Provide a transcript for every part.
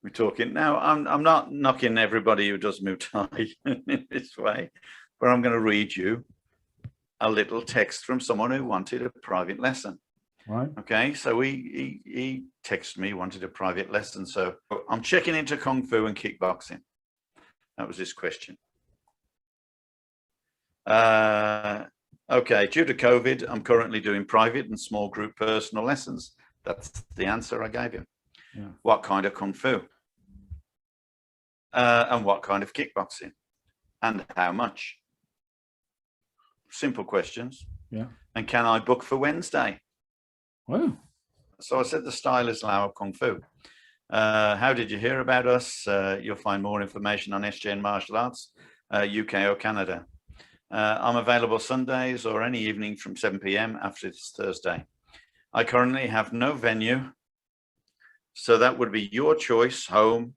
We're talking now. I'm not knocking everybody who does Muay Thai in this way, but I'm going to read you a little text from someone who wanted a private lesson. Right. Okay, so he texted me, wanted a private lesson. So I'm checking into Kung Fu and kickboxing. That was his question. Okay, due to COVID, I'm currently doing private and small group personal lessons. That's the answer I gave him. Yeah. What kind of Kung Fu? And what kind of kickboxing? And how much? Simple questions. Yeah. And can I book for Wednesday? Wow. So I said the style is Lao Kung Fu. How did you hear about us? You'll find more information on SJN Martial Arts, UK or Canada. I'm available Sundays or any evening from 7 p.m. after this Thursday. I currently have no venue, so that would be your choice, home,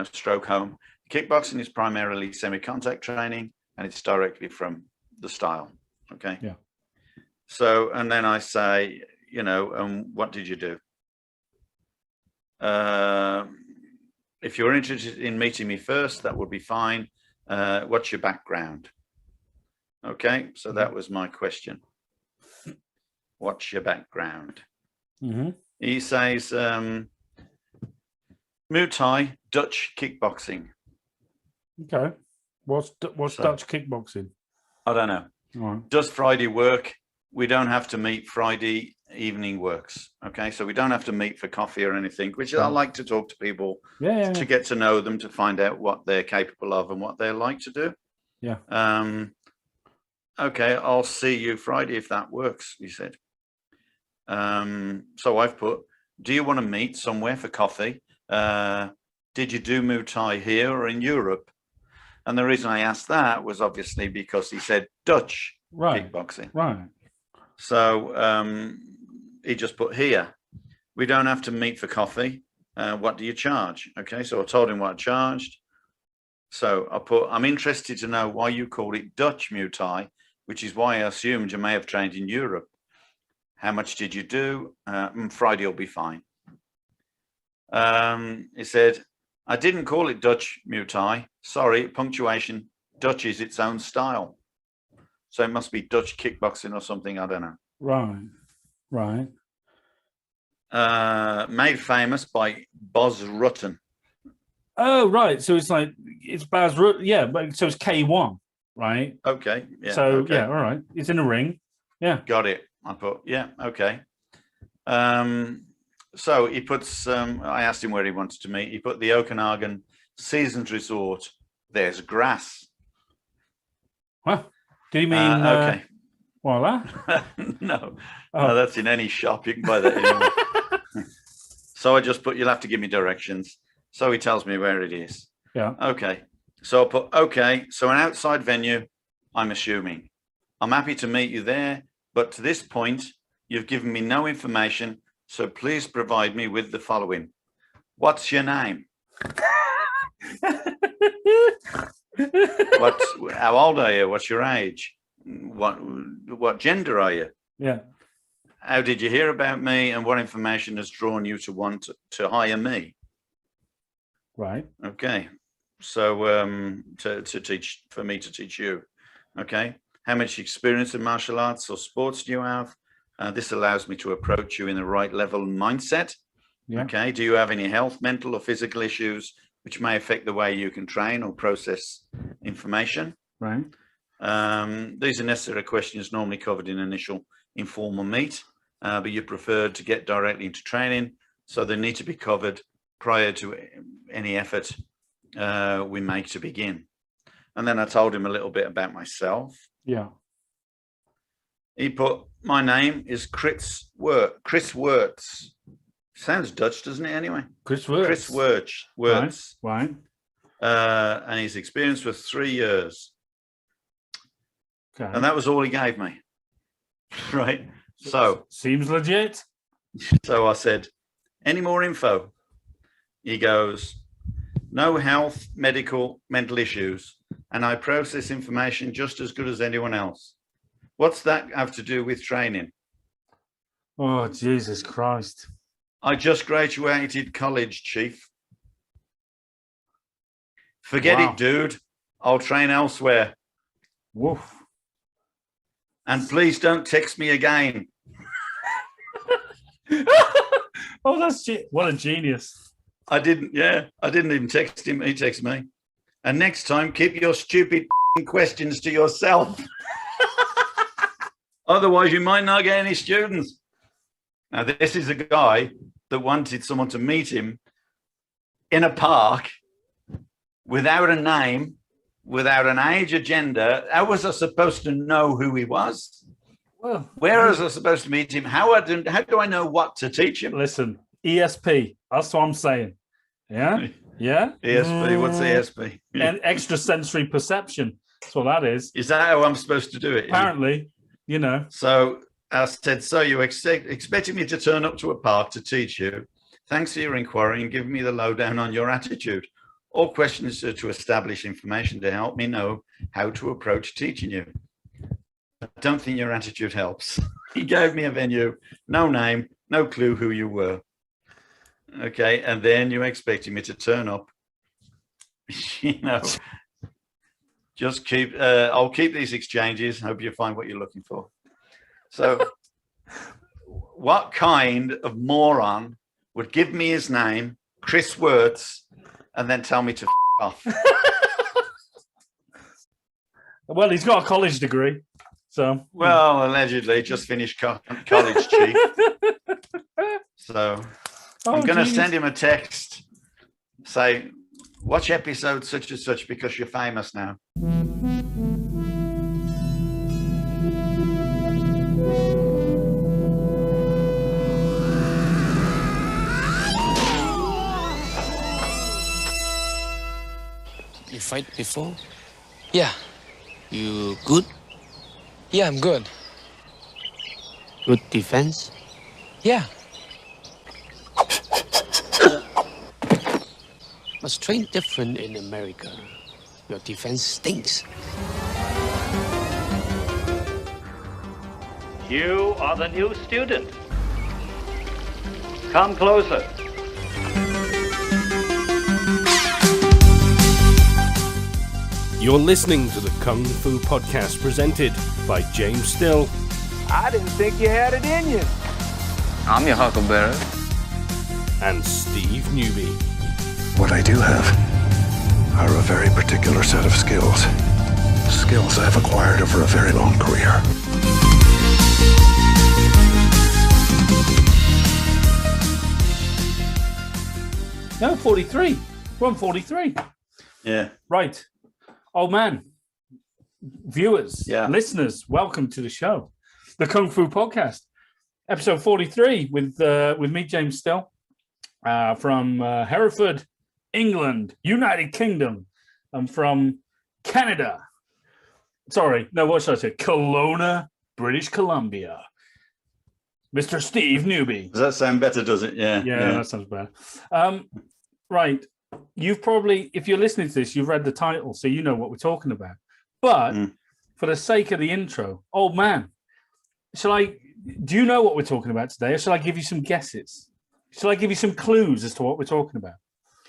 stroke home. Kickboxing is primarily semi-contact training, and it's directly from the style. Okay. Yeah. So, and then I say, what did you do? If you're interested in meeting me first, that would be fine. What's your background? Okay, so that was my question. What's your background? Mm-hmm. He says, Muay Thai, Dutch kickboxing. Okay. What's Dutch kickboxing? I don't know. All right. Does Friday work? We don't have to meet. Friday evening works. Okay, so we don't have to meet for coffee or anything, which I like to talk to people to get to know them, to find out what they're capable of and what they like to do. Yeah. Okay, I'll see you Friday if that works, he said. So I've put, do you want to meet somewhere for coffee? Did you do Muay Thai here or in Europe? And the reason I asked that was obviously because he said Dutch kickboxing. Right. So he just put here. We don't have to meet for coffee. What do you charge? Okay, so I told him what I charged. So I put, I'm interested to know why you called it Dutch Muay Thai, which is why I assumed you may have trained in Europe. How much did you do? Friday will be fine. He said, I didn't call it Dutch Muay Thai. Sorry, punctuation. Dutch is its own style. So it must be Dutch kickboxing or something. I don't know. Right. Made famous by Boz Rutten. Oh, right. So it's Baz Rutten. Yeah, but so it's K1, right? Okay. Yeah. So okay. yeah, all right. It's in a ring. Yeah. Got it. I put, yeah, okay. So he puts, I asked him where he wanted to meet. He put the Okanagan Seasons Resort. There's grass. Well, did he mean okay. Voila? No, that's in any shop. You can buy that anywhere. So I just put, you'll have to give me directions. So he tells me where it is. Yeah. Okay. So I put, okay. So an outside venue, I'm assuming. I'm happy to meet you there. But to this point, you've given me no information. So please provide me with the following. What's your name? How old are you? What's your age? What gender are you? Yeah. How did you hear about me, and what information has drawn you to want to hire me? Right. Okay. So for me to teach you. Okay. How much experience in martial arts or sports do you have? This allows me to approach you in the right level and mindset. Yeah. Okay. Do you have any health, mental or physical issues which may affect the way you can train or process information? Right. These are necessary questions normally covered in initial informal meet, but you preferred to get directly into training, so they need to be covered prior to any effort we make to begin. And then I told him a little bit about myself. Yeah. He put, my name is Chris Wirtz. Sounds Dutch, doesn't it, anyway? Chris Wirtz. Chris Wirtz. Right. And his experience was 3 years. Okay. And that was all he gave me. Right. So. Seems legit. So I said, any more info? He goes, no health, medical, mental issues. And I process information just as good as anyone else. What's that have to do with training? Oh, Jesus Christ. I just graduated college, Chief. Forget Wow. it, dude. I'll train elsewhere. Woof. And please don't text me again. Oh, what a genius. I didn't even text him. He texted me. And next time, keep your stupid questions to yourself. Otherwise, you might not get any students. Now, this is a guy that wanted someone to meet him in a park without a name, without an age or gender. How was I supposed to know who he was? Well, Where was I supposed to meet him? How do I know what to teach him? listen, ESP. That's what I'm saying. Yeah? Yeah? ESP, what's ESP? And extrasensory perception. That's what that is. Is that how I'm supposed to do it? Apparently, you know. So I said, so you expected me to turn up to a park to teach you. Thanks for your inquiry and giving me the lowdown on your attitude. All questions are to establish information to help me know how to approach teaching you. I don't think your attitude helps. He gave me a venue, no name, no clue who you were. Okay, and then you expected me to turn up. You know, just I'll keep these exchanges. Hope you find what you're looking for. So what kind of moron would give me his name, Chris Wirtz, and then tell me to off? Well, he's got a college degree. So, well, allegedly, just finished college, chief. So I'm going to send him a text, say, watch episode such and such because you're famous now. You fight before? Yeah. You good? Yeah, I'm good. Good defense? Yeah. But train different in America. Your defense stinks. You are the new student. Come closer. You're listening to the Kung Fu Podcast presented by James Still. I didn't think you had it in you. I'm your huckleberry. And Steve Newby. What I do have are a very particular set of skills. Skills I've acquired over a very long career. No, 43. We're on 43. Yeah. Right. Old man, viewers, listeners, welcome to the show, the Kung Fu Podcast, episode 43 with me, James Still, from Hereford, England, United Kingdom. I'm from Canada. Sorry, no, what should I say? Kelowna, British Columbia. Mr. Steve Newby. Does that sound better, does it? Yeah. Yeah, that sounds better. Right. You've probably, if you're listening to this, you've read the title, so you know what we're talking about. But for the sake of the intro, old man, do you know what we're talking about today, or shall I give you some guesses? Shall I give you some clues as to what we're talking about?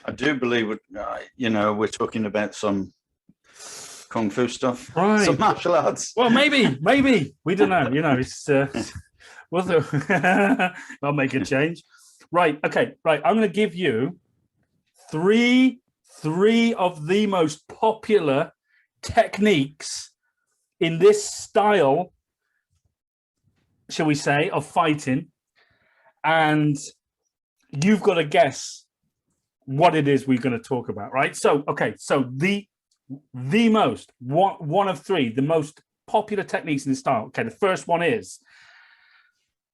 I do believe, we're talking about some Kung Fu stuff, right? Some martial arts. Well, maybe. We don't know. It's, I'll make a change. Right. Okay. Right. I'm going to give you three of the most popular techniques in this style, shall we say, of fighting, and you've got to guess what it is we're going to talk about, right? So, okay, so the most one of three, the most popular techniques in this style. Okay, the first one is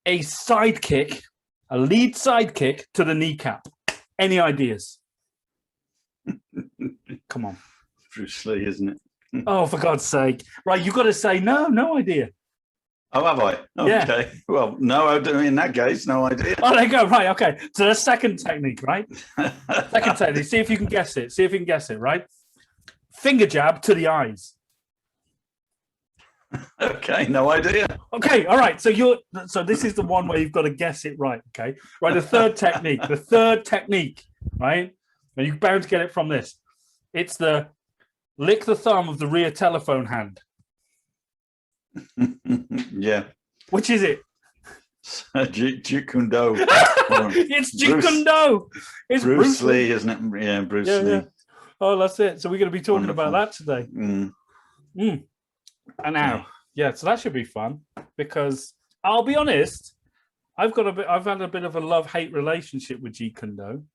a sidekick, a lead sidekick to the kneecap. Any ideas? Come on. Bruce Lee, isn't it? Oh, for God's sake. Right, you've got to say no idea. Oh, have I? Okay. Yeah. Well, no, in that case, no idea. Oh, there you go. Right, okay. So the second technique, right? Second technique. See if you can guess it. Right? Finger jab to the eyes. Okay, no idea. Okay, all right. So this is the one where you've got to guess it right. Okay. Right, the third technique, right? And you're bound to get it from this, It's the lick the thumb of the rear telephone hand. Yeah. Which is it? Jeet Kune Do. It's Jeet Kune Do. It's Bruce Lee, isn't it? Yeah, Bruce Lee. Yeah. Oh, that's it. So we're going to be talking Wonderful. about that today. And now, so that should be fun because I'll be honest, I've had a bit of a love-hate relationship with Jeet Kune Do.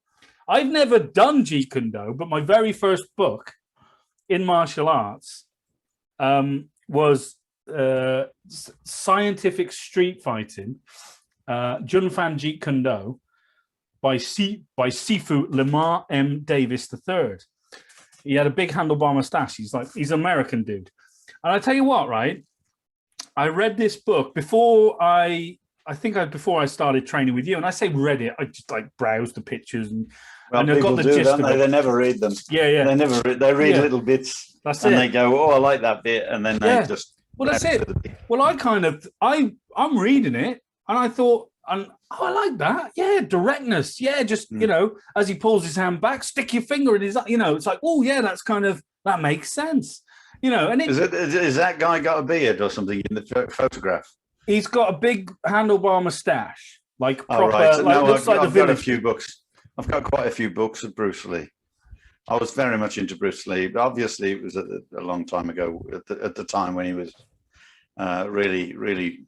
I've never done Jeet Kune Do, but my very first book in martial arts was Scientific Street Fighting, Junfan Jeet Kune Do by Sifu Lamar M. Davis III. He had a big handlebar mustache. He's an American dude. And I tell you what, right? I read this book before I started training with you. And I say read it, I just like browsed the pictures and I got the gist of it. They never read them. Yeah. They read little bits. That's and it. They go, oh, I like that bit. And then they just. Well, that's it. Well, I'm reading it and I thought, I like that. Yeah, directness. Yeah, just, as he pulls his hand back, stick your finger in his, it's like, oh, yeah, that makes sense. And is that guy got a beard or something in the photograph? He's got a big handlebar mustache, like proper. Right. So looks like I've got a few books. I've got quite a few books of Bruce Lee. I was very much into Bruce Lee, but obviously it was a long time ago. At the time when he was really, really.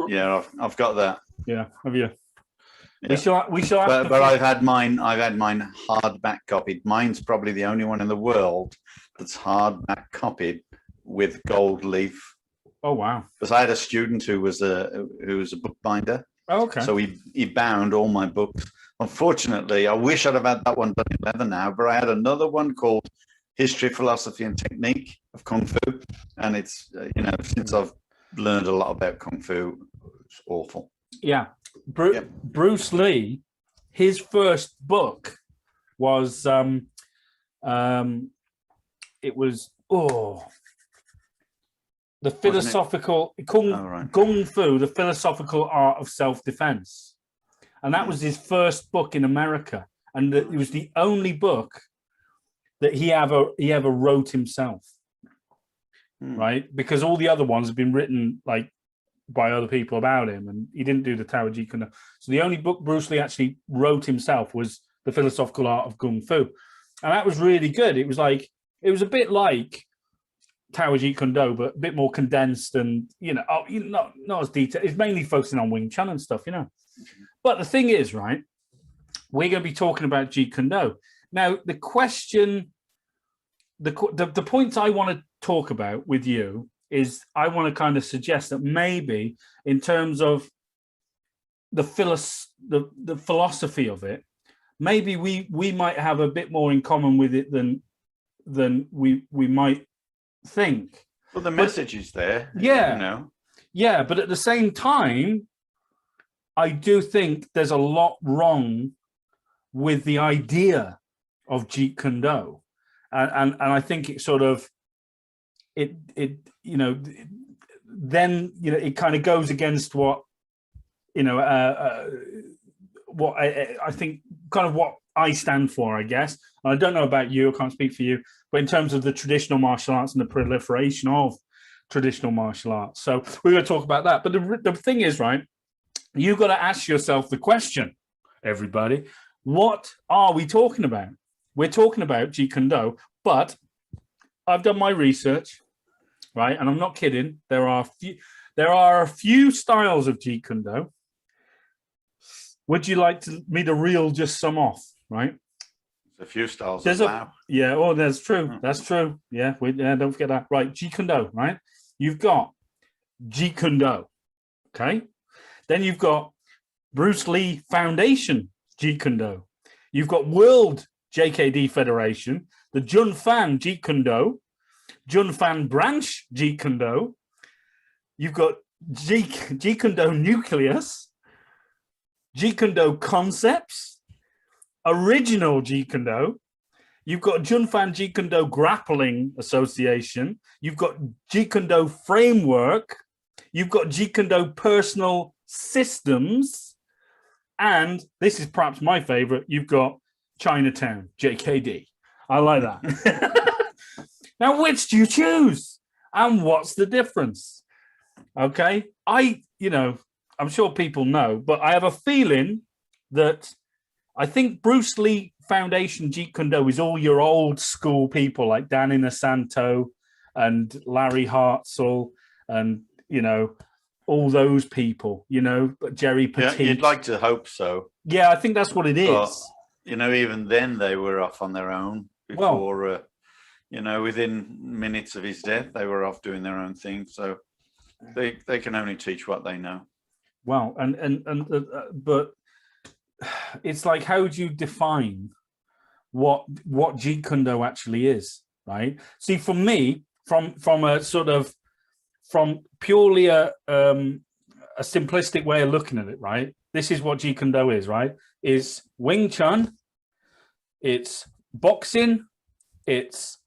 Yeah, I've got that. Yeah, have you? Yeah. We shall. But I've had mine hardback copied. Mine's probably the only one in the world that's hardback copied with gold leaf. Oh wow! Because I had a student who was a bookbinder. Oh, okay. So he bound all my books. Unfortunately, I wish I'd have had that one done in leather now. But I had another one called History, Philosophy, and Technique of Kung Fu, and it's since I've learned a lot about Kung Fu, it's awful. Yeah. Bruce Lee, his first book was the philosophical Kung Fu, the philosophical art of self-defense, and that was his first book in America, and it was the only book that he ever wrote himself, right? Because all the other ones have been written like by other people about him, and he didn't do the Tao Jeet Kune Do. So the only book Bruce Lee actually wrote himself was The Philosophical Art of Kung Fu, and that was really good. It was a bit like Tao Jeet Kune Do, but a bit more condensed and not as detailed. It's mainly focusing on Wing Chun and stuff, But the thing is, right, we're going to be talking about Jeet Kune Do. Now, the question, the points I want to talk about with you is I want to kind of suggest that maybe in terms of the philosophy of it, maybe we might have a bit more in common with it than we might think. Well, the message is there. Yeah. Yeah, but at the same time, I do think there's a lot wrong with the idea of Jeet Kune Do. And I think it sort of it kind of goes against what what I think kind of what I stand for, I guess. And I don't know about you, I can't speak for you, but in terms of the traditional martial arts and the proliferation of traditional martial arts. So we're going to talk about that. But the thing is, right, you've got to ask yourself the question, everybody, what are we talking about? We're talking about Jeet Kune Do, but I've done my research, right? And I'm not kidding. There are a few styles of Jeet Kune Do. Would you like me to reel just some off, right? A few styles. That's true. That's true. Yeah, don't forget that. Right, Jeet Kune Do, right? You've got Jeet Kune Do, okay? Then you've got Bruce Lee Foundation Jeet Kune Do. You've got World JKD Federation, the Junfan Jeet Kune Do, Junfan Branch Jeet Kune Do. You've got Jeet Kune Do Nucleus, Jeet Kune Do Concepts, Original Jeet Kune Do. You've got Junfan Jeet Kune Do Grappling Association. You've got Jeet Kune Do Framework. You've got Jeet Kune Do Personal Systems. And this is perhaps my favorite. You've got Chinatown, JKD. I like that. Now, which do you choose? And what's the difference? Okay. I'm sure people know, but I have a feeling that I think Bruce Lee Foundation Jeet Kune Do is all your old school people like Danny Inosanto and Larry Hartzell and, all those people, but Jerry Petit. Yeah, you'd like to hope so. Yeah, I think that's what it is. But, even then they were off on their own before, within minutes of his death, they were off doing their own thing. So they can only teach what they know. Well, but it's like, how do you define what Jeet Kune Do actually is, right? See, for me, from a sort of, from purely a simplistic way of looking at it, right? This is what Jeet Kune Do is, right? Is Wing Chun, it's boxing, it's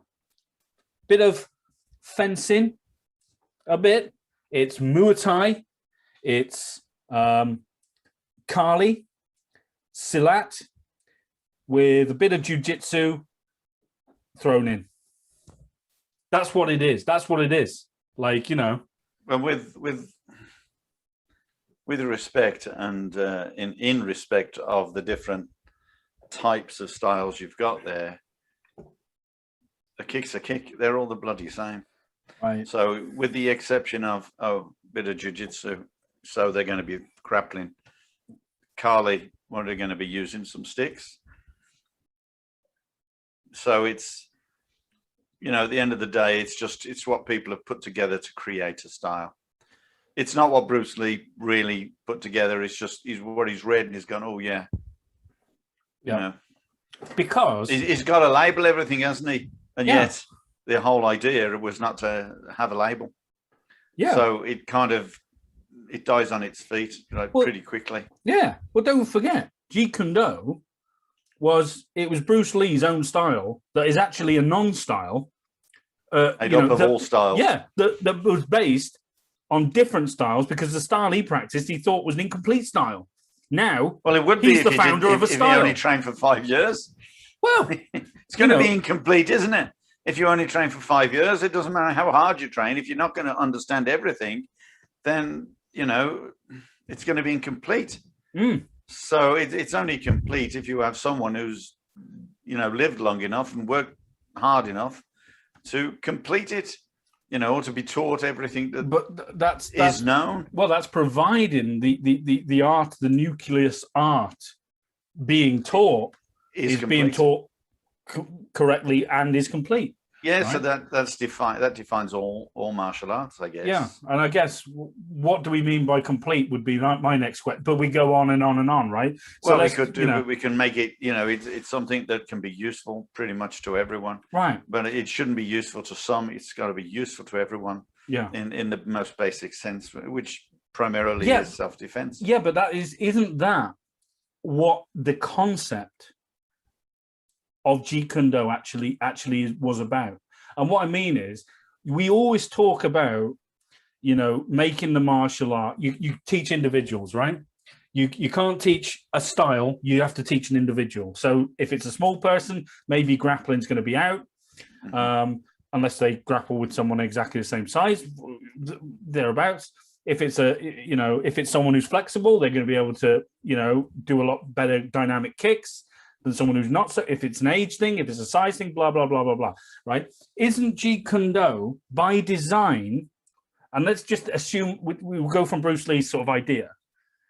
bit of fencing, a bit, it's Muay Thai, it's Kali, Silat, with a bit of jiu-jitsu thrown in. That's what it is. That's what it is. Like, Well, with respect and in respect of the different types of styles you've got there, a kick's a kick. They're all the bloody same. Right. So with the exception of a bit of jiu-jitsu, so they're going to be grappling. Kali, what are they going to be using? Some sticks. So it's, at the end of the day, it's what people have put together to create a style. It's not what Bruce Lee really put together. It's just what he's read and he's gone, oh yeah. Because he's got to label everything, hasn't he? And yet the whole idea was not to have a label. Yeah. So it dies on its feet pretty quickly. Yeah. Well, don't forget, Jeet Kune Do was Bruce Lee's own style that is actually a non-style. Made up of all styles. Yeah, that was based on different styles because the style he practiced he thought was an incomplete style. Now, well, it would be he's the founder of a style. If he only trained for 5 years. Well, it's going to be incomplete, isn't it? If you only train for 5 years, it doesn't matter how hard you train. If you're not going to understand everything, then, it's going to be incomplete. Mm. So it's only complete if you have someone who's, lived long enough and worked hard enough to complete it, or to be taught everything that is known. Well, that's providing the art, the nucleus art being taught is being taught correctly and is complete. Yeah, right? So that defines all martial arts, I guess. Yeah, and I guess what do we mean by complete would be my next question. But we go on and on and on, right? Well, we could do, but we can make it. It's something that can be useful pretty much to everyone, right? But it shouldn't be useful to some. It's got to be useful to everyone. Yeah, in the most basic sense, which primarily is self-defense. Yeah, but isn't that what the concept of Jeet Kune Do actually was about? And what I mean is, we always talk about, making the martial art. You teach individuals, right? You can't teach a style. You have to teach an individual. So if it's a small person, maybe grappling's going to be out, unless they grapple with someone exactly the same size, thereabouts. If it's if it's someone who's flexible, they're going to be able to, do a lot better dynamic kicks than someone who's not. So if it's an age thing, if it's a size thing, blah, blah, blah, blah, blah, right? Isn't Jeet Kune Do by design, and let's just assume we will go from Bruce Lee's sort of idea,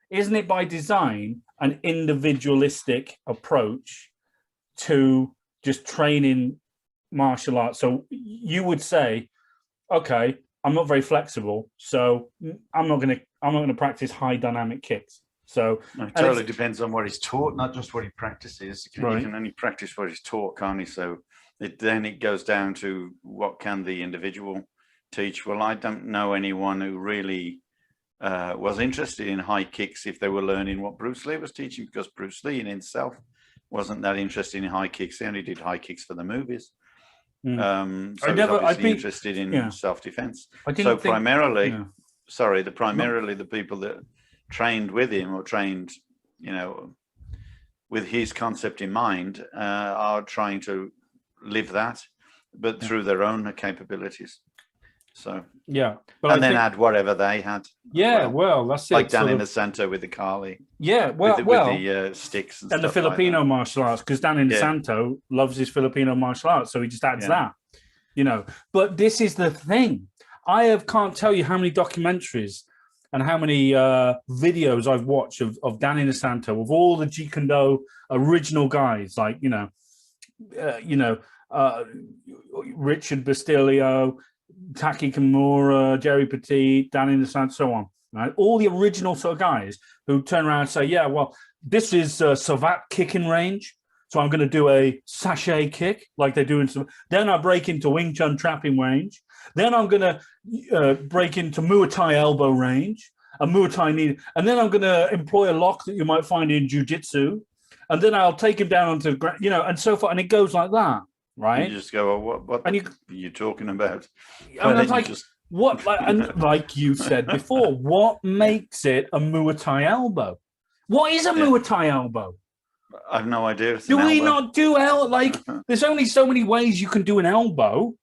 isn't it by design an individualistic approach to just training martial arts? So you would say, okay, I'm not very flexible, so I'm not going to practice high dynamic kicks. So it totally depends on what he's taught, not just what he practices. Right. He can only practice what he's taught, can't he? So then it goes down to what can the individual teach. Well, I don't know anyone who really was interested in high kicks if they were learning what Bruce Lee was teaching, because Bruce Lee in himself wasn't that interested in high kicks. He only did high kicks for the movies. So he's obviously interested in self-defense. So primarily, the people that trained with him or trained, with his concept in mind, are trying to live that, but through their own capabilities. So yeah, but and then add whatever they had. Yeah, well, that's it. Like Dan in the Santo with the Kali. Yeah, with the sticks and the stuff Filipino like martial arts, because Dan in the Santo loves his Filipino martial arts, so he just adds that, you know. But this is the thing. Can't tell you how many documentaries and how many videos I've watched of Dan in the Santo, of all the Jeet Kune Do original guys, like, Richard Bastilio, Taki Kimura, Jerry Petit, Dan in the Santo, so on. Right, all the original sort of guys who turn around and say, "Yeah, well, this is Savat kicking range, so I'm going to do a sachet kick like they do in some. Then I break into Wing Chun trapping range. Then I'm going to break into Muay Thai elbow range, a Muay Thai knee, and then I'm going to employ a lock that you might find in Jiu-Jitsu, and then I'll take him down onto the ground, and so forth, and it goes like that, right? You just go, well, what are you talking about? And it's like, what, and like you said before, what makes it a Muay Thai elbow? What is a Muay Thai elbow? I have no idea. Do we not do there's only so many ways you can do an elbow.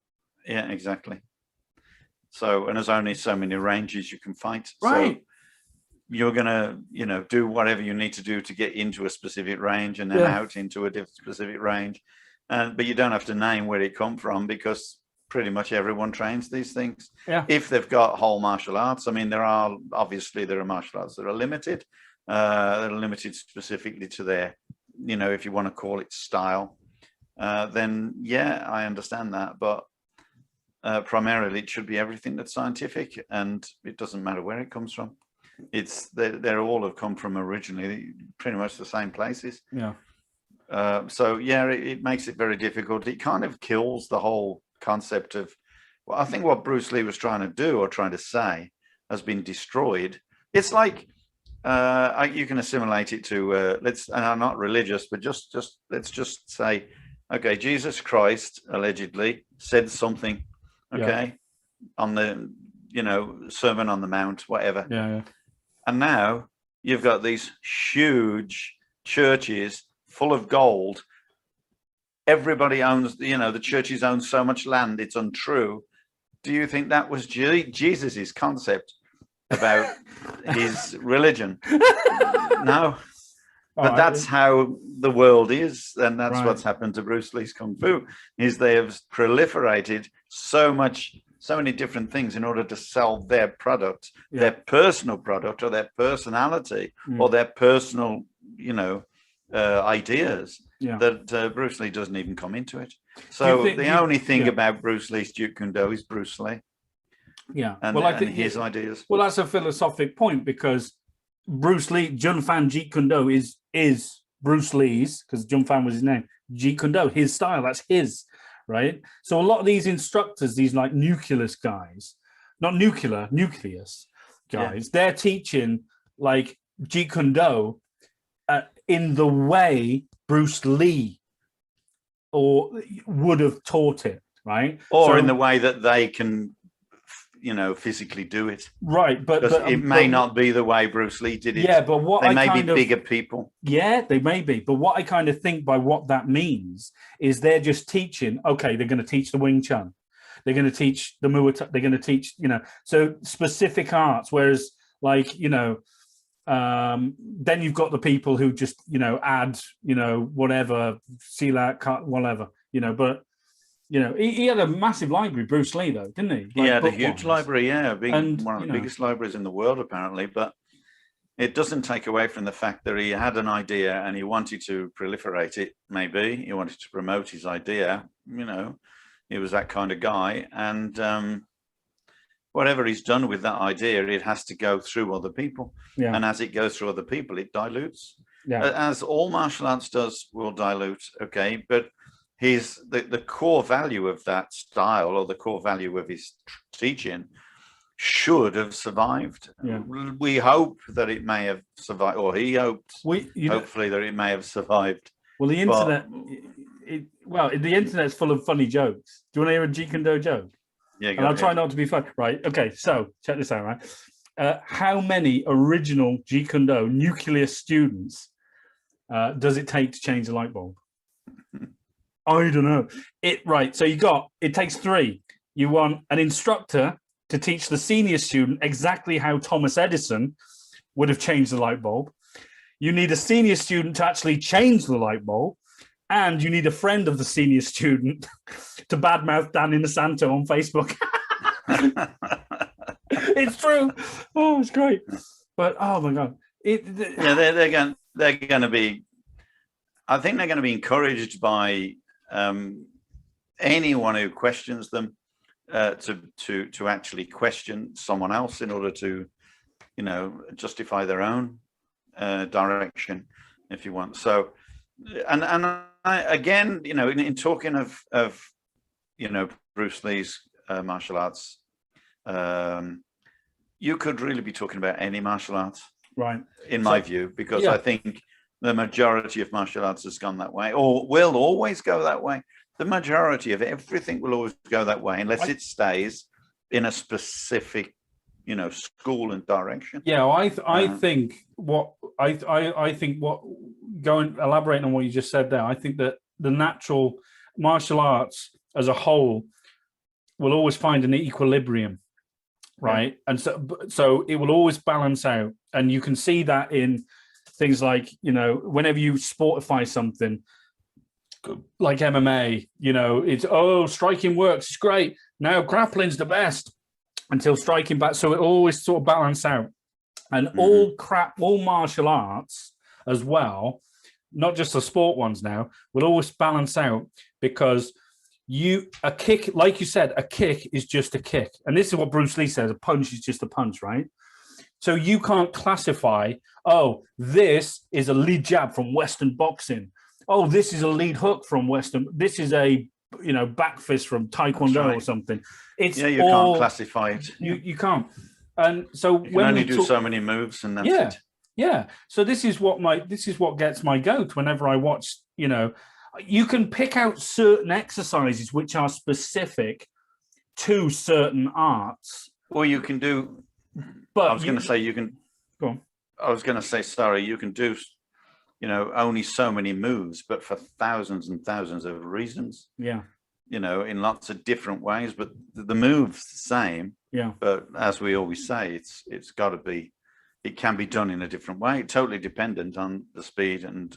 Yeah, exactly. So, and there's only so many ranges you can fight. Right. So you're going to, do whatever you need to do to get into a specific range and then out into a specific range. But you don't have to name where it come from, because pretty much everyone trains these things. Yeah. If they've got whole martial arts. I mean, there are martial arts that are limited. That are limited specifically to their, if you want to call it style, then I understand that. But primarily it should be everything that's scientific, and it doesn't matter where it comes from. They're all have come from originally pretty much the same places. Yeah. It makes it very difficult. It kind of kills the whole concept of, well, I think what Bruce Lee was trying to do or trying to say has been destroyed. It's like you can assimilate it to and I'm not religious, but just let's just say, okay, Jesus Christ allegedly said something, on the Sermon on the Mount, whatever. Yeah. And now you've got these huge churches full of gold. Everybody owns, the churches own so much land, it's untrue. Do you think that was Jesus's concept about his religion? No. But that's how the world is, and that's what's happened to Bruce Lee's Kung Fu, is they have proliferated so many different things in order to sell their product, their personal product, or their personality, or their personal, ideas, that Bruce Lee doesn't even come into it. So the only thing about Bruce Lee's Jeet Kune Do is Bruce Lee. Yeah. And, I think his ideas. Well, that's a philosophic point, because Bruce Lee, Jun Fan Jeet Kune Do is Bruce Lee's, because Jun Fan was his name. Jeet Kune Do, his style, that's his, right? So a lot of these instructors, these like nucleus guys, nucleus guys, they're teaching like Jeet Kune Do in the way Bruce Lee would have taught it, right? Or in the way that they can, physically do it. Right, but it may not be the way Bruce Lee did it. Yeah, but they may be bigger people. Yeah, they may be. But what I kind of think by what that means is they're just teaching. Okay, they're going to teach the Wing Chun. They're going to teach the Muay Thai. They're going to teach, so specific arts. Whereas, like, then you've got the people who just, add, whatever, silat, whatever, but. He had a massive library, Bruce Lee, though, didn't he? He had a huge library, one of the biggest libraries in the world, apparently. But it doesn't take away from the fact that he had an idea and he wanted to proliferate it, maybe. He wanted to promote his idea, he was that kind of guy. And whatever he's done with that idea, it has to go through other people. Yeah. And as it goes through other people, it dilutes. Yeah. As all martial arts will dilute, okay? But the core value of that style, or the core value of his teaching, should have survived. Yeah. We hope that it may have survived, or he hoped, hopefully, that it may have survived. Well, the internet, the internet's full of funny jokes. Do you want to hear a Jeet Kune Do joke? Yeah, and I'll try not to be funny. Right? Okay. So check this out. Right? How many original Jeet Kune Do nucleus students does it take to change a light bulb? I don't know. Right. So it takes 3. You want an instructor to teach the senior student exactly how Thomas Edison would have changed the light bulb. You need a senior student to actually change the light bulb. And you need a friend of the senior student to badmouth Dan Inosanto on Facebook. It's true. Oh, it's great. But oh my God. They're going to be, I think they're going to be encouraged by anyone who questions them to actually question someone else in order to, justify their own direction, if you want. So, and I, again, in talking of Bruce Lee's martial arts, you could really be talking about any martial arts, right? In my view, because I think the majority of martial arts has gone that way, or will always go that way. The majority of everything will always go that way, unless it stays in a specific, school and direction. Yeah, I think elaborating on what you just said there, I think that the natural martial arts as a whole will always find an equilibrium, right? And so it will always balance out, and you can see that in things like, whenever you sportify something like MMA, it's striking works, it's great, now grappling's the best, until striking back. So it always sort of balance out. And all martial arts as well, not just the sport ones now, will always balance out, because a kick, like you said, a kick is just a kick. And this is what Bruce Lee says, a punch is just a punch, right? So you can't classify, this is a lead jab from Western boxing. Oh, this is a lead hook from Western. This is a back fist from Taekwondo or something. It's you can't classify it. You can't. And so you can only do so many moves, and that's it. Yeah. So this is what gets my goat whenever I watch. You can pick out certain exercises which are specific to certain arts. Well, you can do. But I was going to say you can. Go on. I was going to say, sorry, you can do, only so many moves, but for thousands and thousands of reasons. Yeah. In lots of different ways, but the move's the same. Yeah. But as we always say, it's got to be, it can be done in a different way, totally dependent on the speed and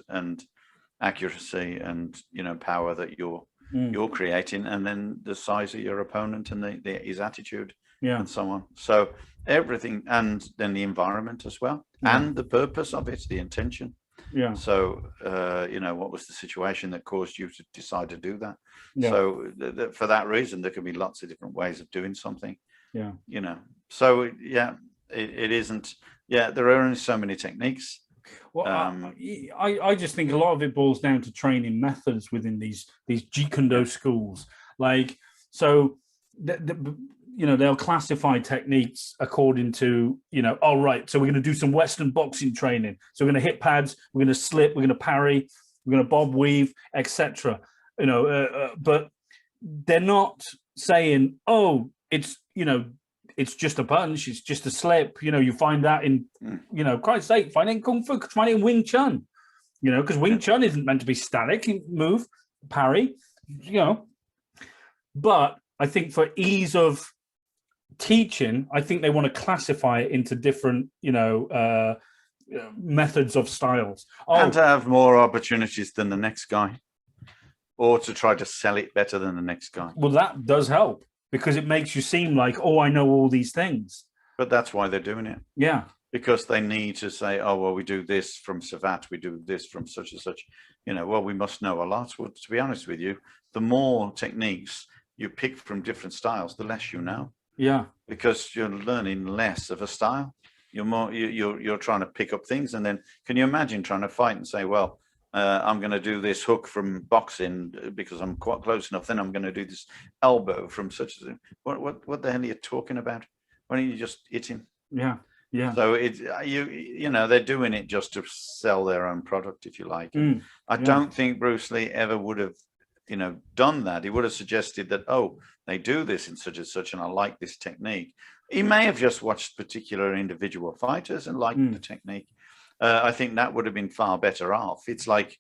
accuracy and power that you're creating, and then the size of your opponent and his attitude, and so on. So everything, and then the environment as well, and the purpose of it, the intention. Yeah. So what was the situation that caused you to decide to do that? Yeah. So for that reason, there could be lots of different ways of doing something. Yeah. So it isn't. Yeah, there are only so many techniques. Well, I just think a lot of it boils down to training methods within these JEET Kune schools. Like, so they'll classify techniques according to, all right, so we're going to do some Western boxing training. So we're going to hit pads, we're going to slip, we're going to parry, we're going to bob weave, etc. But they're not saying, oh, it's just a punch, it's just a slip. You find that in, Christ's sake, find it in Kung Fu, find it in Wing Chun, because Wing Chun isn't meant to be static, move, parry, But I think for ease of teaching, I think they want to classify it into different, methods of styles. And to have more opportunities than the next guy, or to try to sell it better than the next guy. Well, that does help, because it makes you seem like, oh, I know all these things. But that's why they're doing it. Yeah. Because they need to say, oh, well, we do this from Savat, we do this from such and such. Well, we must know a lot. Well, to be honest with you, the more techniques you pick from different styles, the less you know. Yeah. Because you're learning less of a style. You're trying to pick up things, and then can you imagine trying to fight and say, well, I'm going to do this hook from boxing because I'm quite close enough. Then I'm going to do this elbow from such as what the hell are you talking about? Why don't you just hit him? Yeah. Yeah. So they're doing it just to sell their own product, if you like. I don't think Bruce Lee ever would have, done that. He would have suggested that, oh, they do this in such and such, and I like this technique. He may have just watched particular individual fighters and liked the technique. I think that would have been far better off. It's like,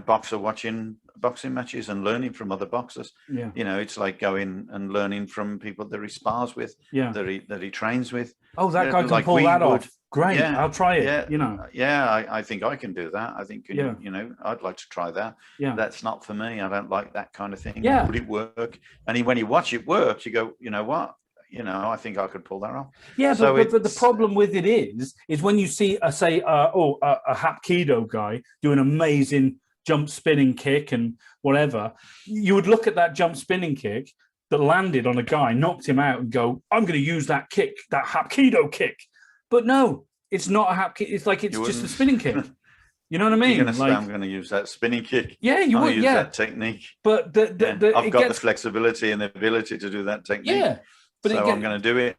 boxer watching boxing matches and learning from other boxers. Yeah. You know, it's like going and learning from people that he spars with, Yeah. that he trains with. Oh, that guy can like pull we that would. off. Great. Yeah, I'll try it. yeah, You know. Yeah, I think I can do that. I think, Yeah. you know, I'd like to try that. Yeah. That's not for me. I don't like that kind of thing. Yeah. Would it work? And when you watch it work, you go, you know what? You know, I think I could pull that off. Yeah, So but the problem with it is when you see, a Hapkido guy do an amazing jump spinning kick and whatever, you would look at that jump spinning kick that landed on a guy, knocked him out, and go, I'm going to use that kick, that Hapkido kick. But no, it's not a Hapkido. It's like it's just a spinning kick. You know what I mean? You're going to say, like, I'm going to use that spinning kick. Yeah, you would. Use Yeah, that technique. But I've got the flexibility and the ability to do that technique. Yeah, but so I'm going to do it.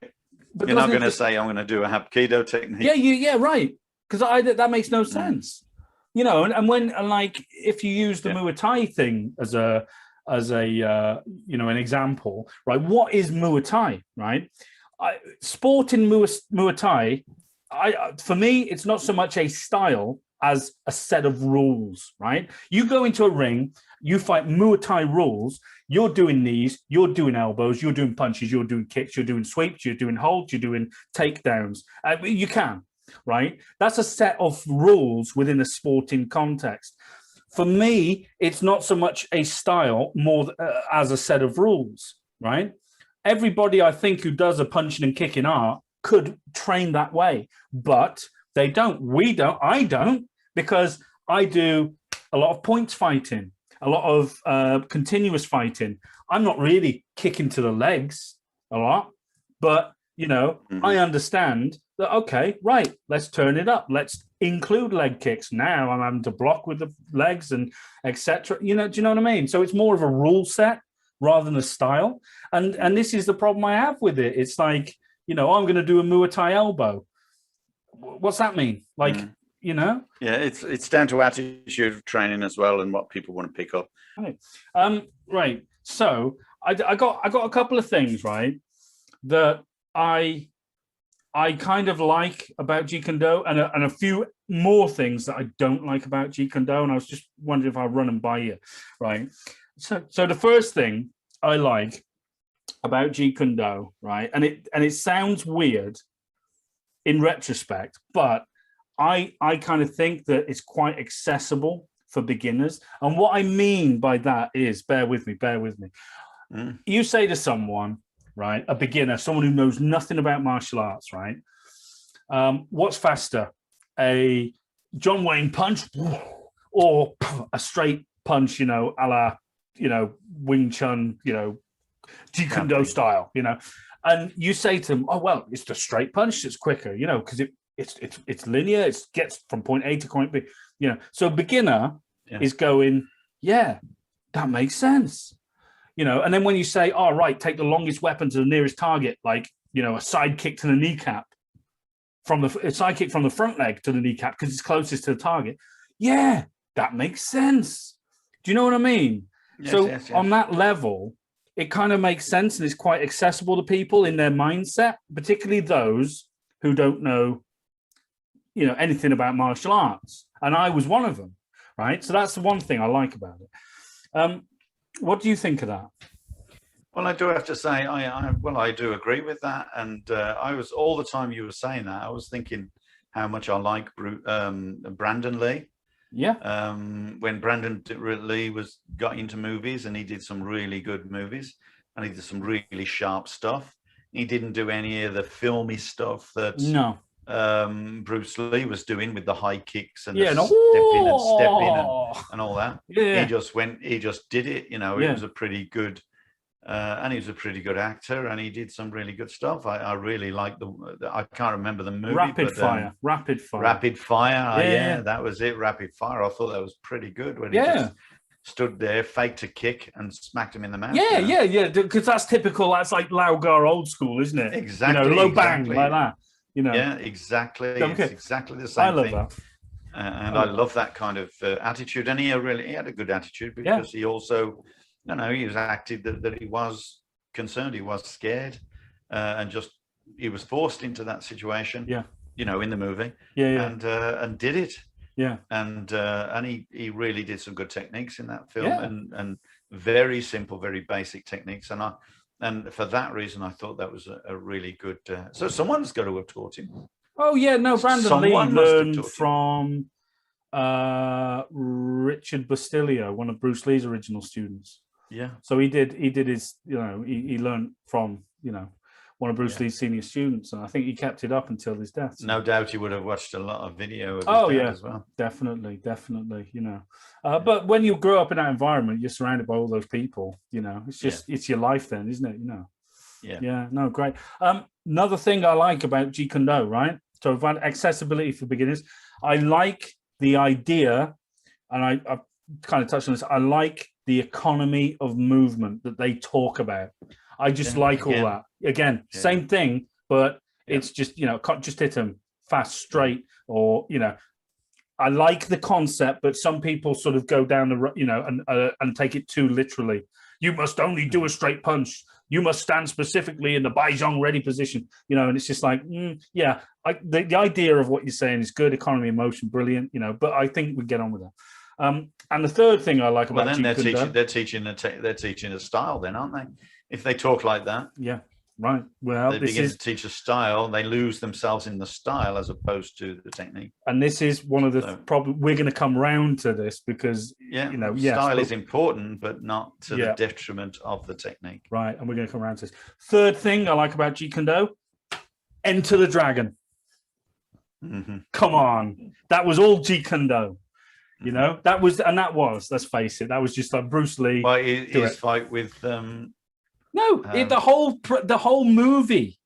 But you're not going to say I'm going to do a Hapkido technique. Yeah, right. Because that makes no sense. You know, and when like if you use the Muay Thai thing as a you know, an example, right? What is Muay Thai, right? Sport in Muay Thai, for me, it's not so much a style as a set of rules, right? You go into a ring, you fight Muay Thai rules, you're doing knees, you're doing elbows, you're doing punches, you're doing kicks, you're doing sweeps, you're doing holds, you're doing takedowns. You can, right? That's a set of rules within a sporting context. For me, it's not so much a style more as a set of rules, right? Everybody, I think, who does a punching and kicking art could train that way, but they don't. We don't. I don't, because I do a lot of points fighting, a lot of continuous fighting. I'm not really kicking to the legs a lot, but, you know, I understand that, okay, right, let's turn it up. Let's include leg kicks. Now I'm having to block with the legs and etc. You know, do you know what I mean? So it's more of a rule set rather than a style. And this is the problem I have with it. It's like, you know, I'm going to do a Muay Thai elbow. What's that mean? Like, you know? Yeah, it's down to attitude of training as well and what people want to pick up. Right. Right. So I got a couple of things, right, that I kind of like about Jeet Kune Do, and a few more things that I don't like about Jeet Kune Do, and I was just wondering if I'll run them by you, right? So the first thing I like about Jeet Kune Do, right, and it sounds weird in retrospect, but I kind of think that it's quite accessible for beginners. And what I mean by that is, bear with me. You say to someone, right, a beginner, someone who knows nothing about martial arts, right? What's faster, a John Wayne punch or a straight punch, you know, a la, you know, Wing Chun, you know, Jeet Kune Do style, you know? And you say to them, oh, well, it's the straight punch that's quicker, you know, because it's linear, it gets from point A to point B, you know. So beginner is going, yeah, that makes sense. You know, and then when you say, oh, right, take the longest weapon to the nearest target, like, you know, a side kick to the kneecap, a side kick from the front leg to the kneecap because it's closest to the target. Yeah, that makes sense. Do you know what I mean? Yes, on that level, it kind of makes sense and it's quite accessible to people in their mindset, particularly those who don't know, you know, anything about martial arts. And I was one of them, right? So that's the one thing I like about it. What do you think of that? Well, I do have to say, I do agree with that. And I was, all the time you were saying that, I was thinking how much I like Brandon Lee. Yeah. When Brandon Lee got into movies, and he did some really good movies, and he did some really sharp stuff. He didn't do any of the filmy stuff that Bruce Lee was doing with the high kicks and the step in and all that. Yeah. He just did it. You know, he was a pretty good, and he was a pretty good actor, and he did some really good stuff. I really like I can't remember the movie. Rapid Fire. Yeah, that was it. Rapid Fire. I thought that was pretty good when he just stood there, faked a kick, and smacked him in the mouth. Yeah. Because that's typical. That's like Lao Gar old school, isn't it? Exactly. You know, low bang like that. You know. Yeah, exactly. Okay. It's exactly the same thing. I love that. And I love that kind of attitude. And he had a good attitude because he also, you know, he was acted that he was concerned, he was scared, and just he was forced into that situation. Yeah. You know, in the movie. Yeah. And did it. Yeah. And he really did some good techniques in that film, Yeah. and very simple, very basic techniques. And for that reason, I thought that was a really good. So someone's got to have taught him. Oh yeah, no, Brandon Lee Someone must have learned taught him. from Richard Bustillo, one of Bruce Lee's original students. Yeah. So he did his, he learned from, one of Bruce Lee's senior students, and I think he kept it up until his death. So. No doubt he would have watched a lot of video of his dad as well. Definitely, but when you grow up in that environment, you're surrounded by all those people, it's just, it's your life then, isn't it? Yeah, no, great. Another thing I like about Jeet Kune Do, right? So about accessibility for beginners, I like the idea, and I kind of touched on this, I like the economy of movement that they talk about. I just like all that. Again, same thing, but it's just, can't just hit them fast, straight, or, I like the concept, but some people sort of go down the, and take it too literally. You must only do a straight punch. You must stand specifically in the Baizhong ready position, and it's just like, the idea of what you're saying is good, economy of motion, brilliant, but I think we get on with that. And the third thing I like about they're teaching a style then, aren't they? If they talk like that. Yeah, right. Well, they begin to teach a style, they lose themselves in the style as opposed to the technique. And this is one of the problems. We're going to come round to this because, style is important, but not to the detriment of the technique. Right, and we're going to come around to this. Third thing I like about Jeet Kune Do, Enter the Dragon. Mm-hmm. Come on. That was all Jeet Kune Do. That was, let's face it, that was just like Bruce Lee. Well, his fight with... the whole movie,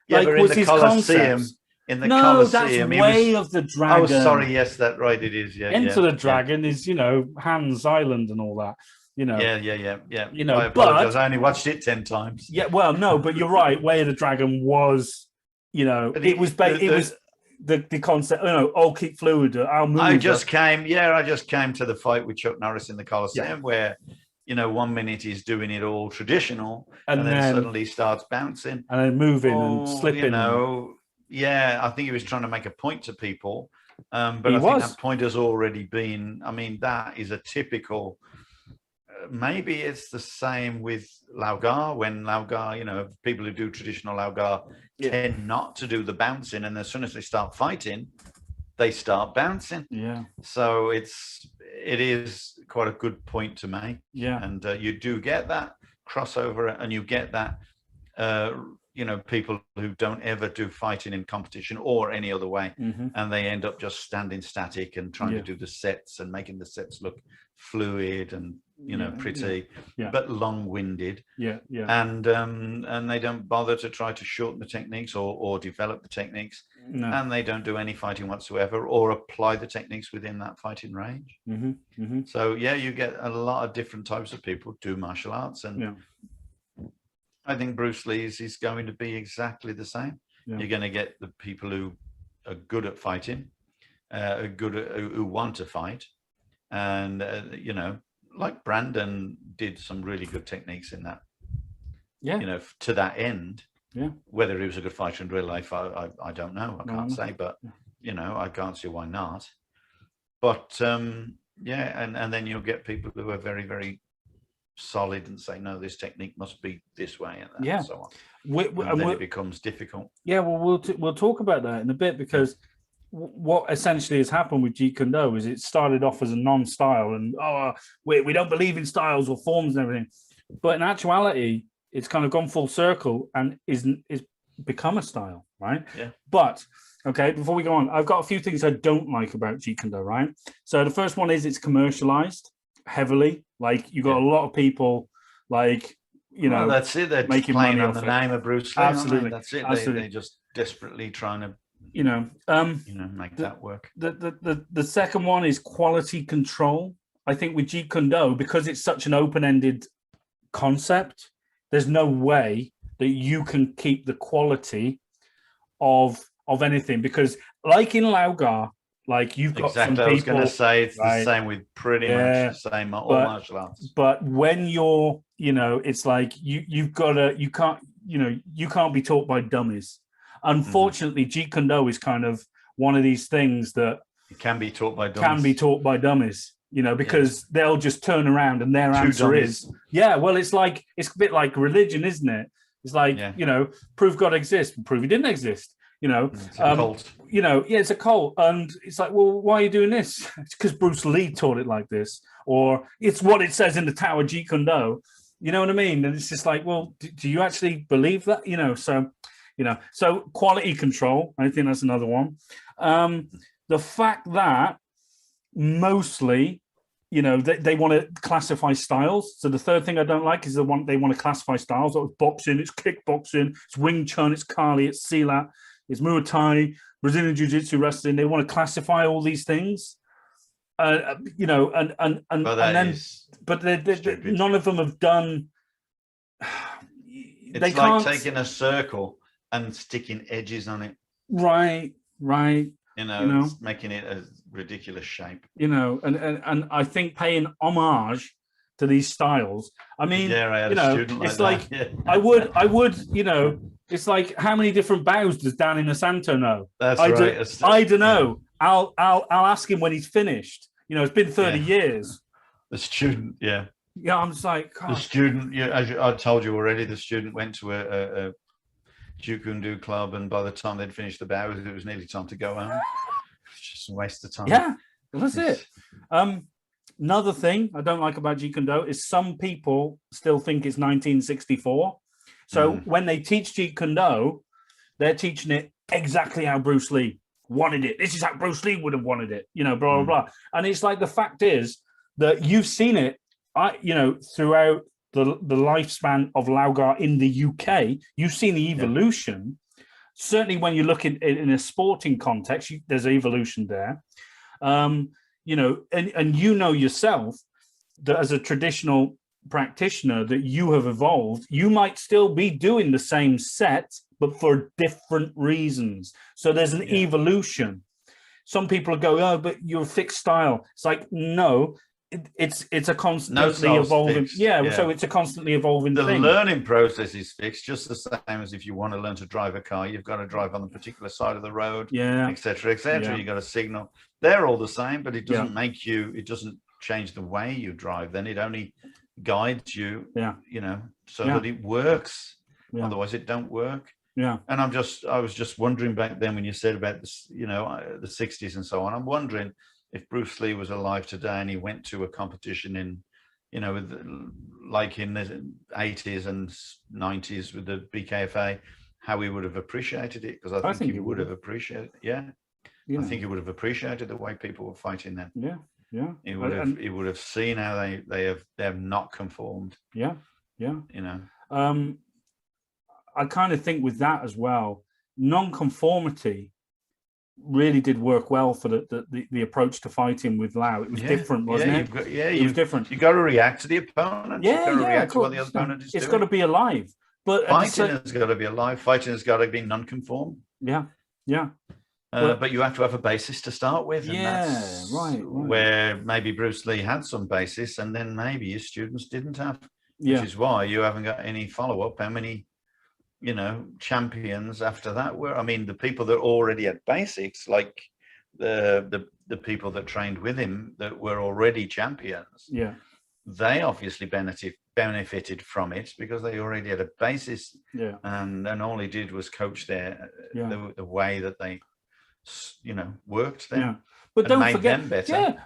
was his Colosseum. In the Colosseum, that's Way of the Dragon. Oh, sorry, yes, that's right. It is. Yeah, Enter the Dragon is Hans Island and all that. Yeah. I apologize. I only watched it 10 times. Yeah, well, no, but you're right. Way of the Dragon was, it was the concept. I'll keep fluid. I'll move. I just came to the fight with Chuck Norris in the Colosseum where. 1 minute he's doing it all traditional, and then suddenly starts bouncing and then moving and slipping. I think he was trying to make a point to people, but I think that point has already been. I mean, that is a typical. Maybe it's the same with Laogar. When Laogar, people who do traditional Laogar tend not to do the bouncing, and as soon as they start fighting, they start bouncing. Yeah. So it is quite a good point to make. Yeah. And you do get that crossover, and you get that, people who don't ever do fighting in competition or any other way, and they end up just standing static and trying to do the sets and making the sets look fluid and pretty, but long-winded. And they don't bother to try to shorten the techniques or develop the techniques, and they don't do any fighting whatsoever or apply the techniques within that fighting range. So you get a lot of different types of people do martial arts, and I think Bruce Lee's is going to be exactly the same. You're going to get the people who are good at fighting, who want to fight, and like Brandon did some really good techniques in that. To that end. Whether he was a good fighter in real life, I don't know. I can't say, but I can't see why not. But and then you'll get people who are very, very solid and say, no, this technique must be this way, and so on. And then it becomes difficult. We'll talk about that in a bit, because what essentially has happened with Jeet Kune Do is it started off as a non-style, and we don't believe in styles or forms and everything, but in actuality it's kind of gone full circle and is become a style, right? But okay, before we go on, I've got a few things I don't like about Jeet Kune Do, right? So the first one is it's commercialized heavily. Like you got a lot of people that's it, they're making playing money on the name of Bruce Lee. Absolutely. That's it. Absolutely. They're just desperately trying to make that work. The second one is quality control. I think with Jeet Kune Do, because it's such an open-ended concept, there's no way that you can keep the quality of anything, because like in Laogar, like you've got some people, I was going to say it's the same with pretty much the same all martial arts. But when you're, it's like you can't be taught by dummies. Unfortunately, Jeet Kune Do is kind of one of these things that It can be taught by dummies. can be taught by dummies, you know, because they'll just turn around and their Two answer dummies. is, yeah, well, it's a bit like religion, isn't it? It's like, you know, prove God exists, prove he didn't exist, you know. It's a cult. You know, yeah, it's a cult. And it's like, well, why are you doing this? It's because Bruce Lee taught it like this, or it's what it says in the Tao of Jeet Kune Do. You know what I mean? And it's just like, well, do you actually believe that? You know, so quality control, I think that's another one. The fact that mostly, you know, they want to classify styles. So the third thing I don't like is they want to classify styles. So it's boxing, it's kickboxing, it's Wing Chun, it's Kali, it's Silat, it's Muay Thai, Brazilian Jiu-Jitsu, wrestling. They want to classify all these things, you know, and then none of them have done. It's like taking a circle and sticking edges on it. Right. You know, making it a ridiculous shape. You know, and I think paying homage to these styles. I mean, I had a student like it's that. like I would, you know, it's like how many different bows does Danny Nasanto know? That's right. I don't know. I'll ask him when he's finished. You know, it's been 30 years. The student, Yeah, I'm just like, the student. Yeah, as I told you already, the student went to a Jeet Kune Do club, and by the time they'd finished the bows, it was nearly time to go home. It's just a waste of time. Yeah, well, that's it. Another thing I don't like about Jeet Kune Do is some people still think it's 1964. So when they teach Jeet Kune Do, they're teaching it exactly how Bruce Lee wanted it. This is how Bruce Lee would have wanted it, you know, blah, blah, blah. And it's like, the fact is that you've seen it, you know, throughout the lifespan of Laugar in the UK. You've seen the evolution. Certainly when you look in a sporting context, there's evolution there. You know, and you know yourself that as a traditional practitioner that you have evolved. You might still be doing the same set, but for different reasons. So there's an evolution. Some people go, oh, but you're a fixed style. It's like, no, it's a constantly evolving. So it's a constantly evolving thing. The learning process is fixed, just the same as if you want to learn to drive a car, you've got to drive on the particular side of the road, etc., etc. You've got a signal. They're all the same, but it doesn't make you, it doesn't change the way you drive. Then it only guides you, you know, so that it works. Otherwise it don't work. And I was just wondering back then when you said about this, you know, the 60s and so on, I'm wondering if Bruce Lee was alive today and he went to a competition in, you know, like in the 80s and 90s with the BKFA, how he would have appreciated it, because I think he would have appreciated it. I think he would have appreciated the way people were fighting then. He would have seen how they have not conformed. You know. I kind of think with that as well, non-conformity really did work well for the approach to fighting with Lau. It was different, wasn't it? It was different. You got to react to the opponent. You got to react to what the other opponent is doing. It's got to be alive. But fighting has got to be alive. Fighting has got to be non-conform. But you have to have a basis to start with. And that's right. Where maybe Bruce Lee had some basis, and then maybe his students didn't have. Which is why you haven't got any follow-up. How many, you know, champions after that were? I mean, the people that already had basics, like the people that trained with him that were already champions. They obviously benefited from it because they already had a basis. And all he did was coach the way that they, you know, worked there. But don't forget,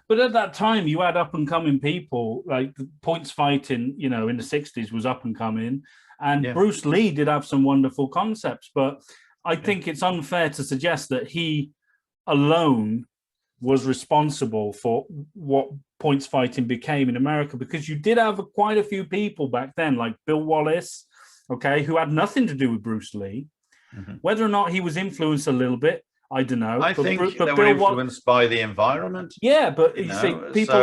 but at that time you had up and coming people, like the points fighting, you know, in the 60s was up and coming, and Bruce Lee did have some wonderful concepts. But I think it's unfair to suggest that he alone was responsible for what points fighting became in America, because you did have quite a few people back then, like Bill Wallace, who had nothing to do with Bruce Lee. Whether or not he was influenced a little bit, I don't know. I think they were influenced by the environment. But you see, people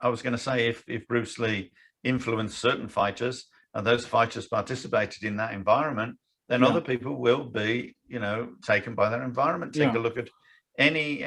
I was going to say, if Bruce Lee influenced certain fighters and those fighters participated in that environment, then other people will be, you know, taken by that environment. Take a look at any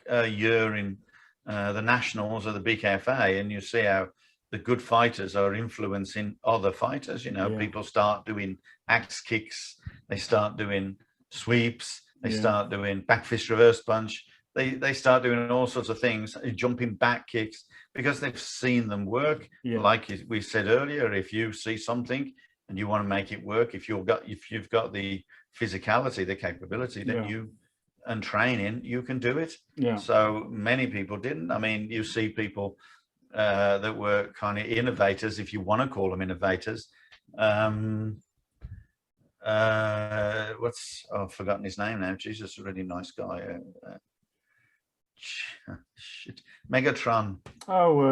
year in the Nationals or the BKFA, and you see how the good fighters are influencing other fighters. You know, people start doing axe kicks, they start doing sweeps, They start doing back fist reverse punch. They start doing all sorts of things, jumping back kicks, because they've seen them work. Like we said earlier, if you see something and you want to make it work, if you've got the physicality, the capability, then and training, you can do it. So many people didn't. I mean, you see people that were kind of innovators, if you want to call them innovators. I've forgotten his name now. Jesus, a really nice guy. Megatron.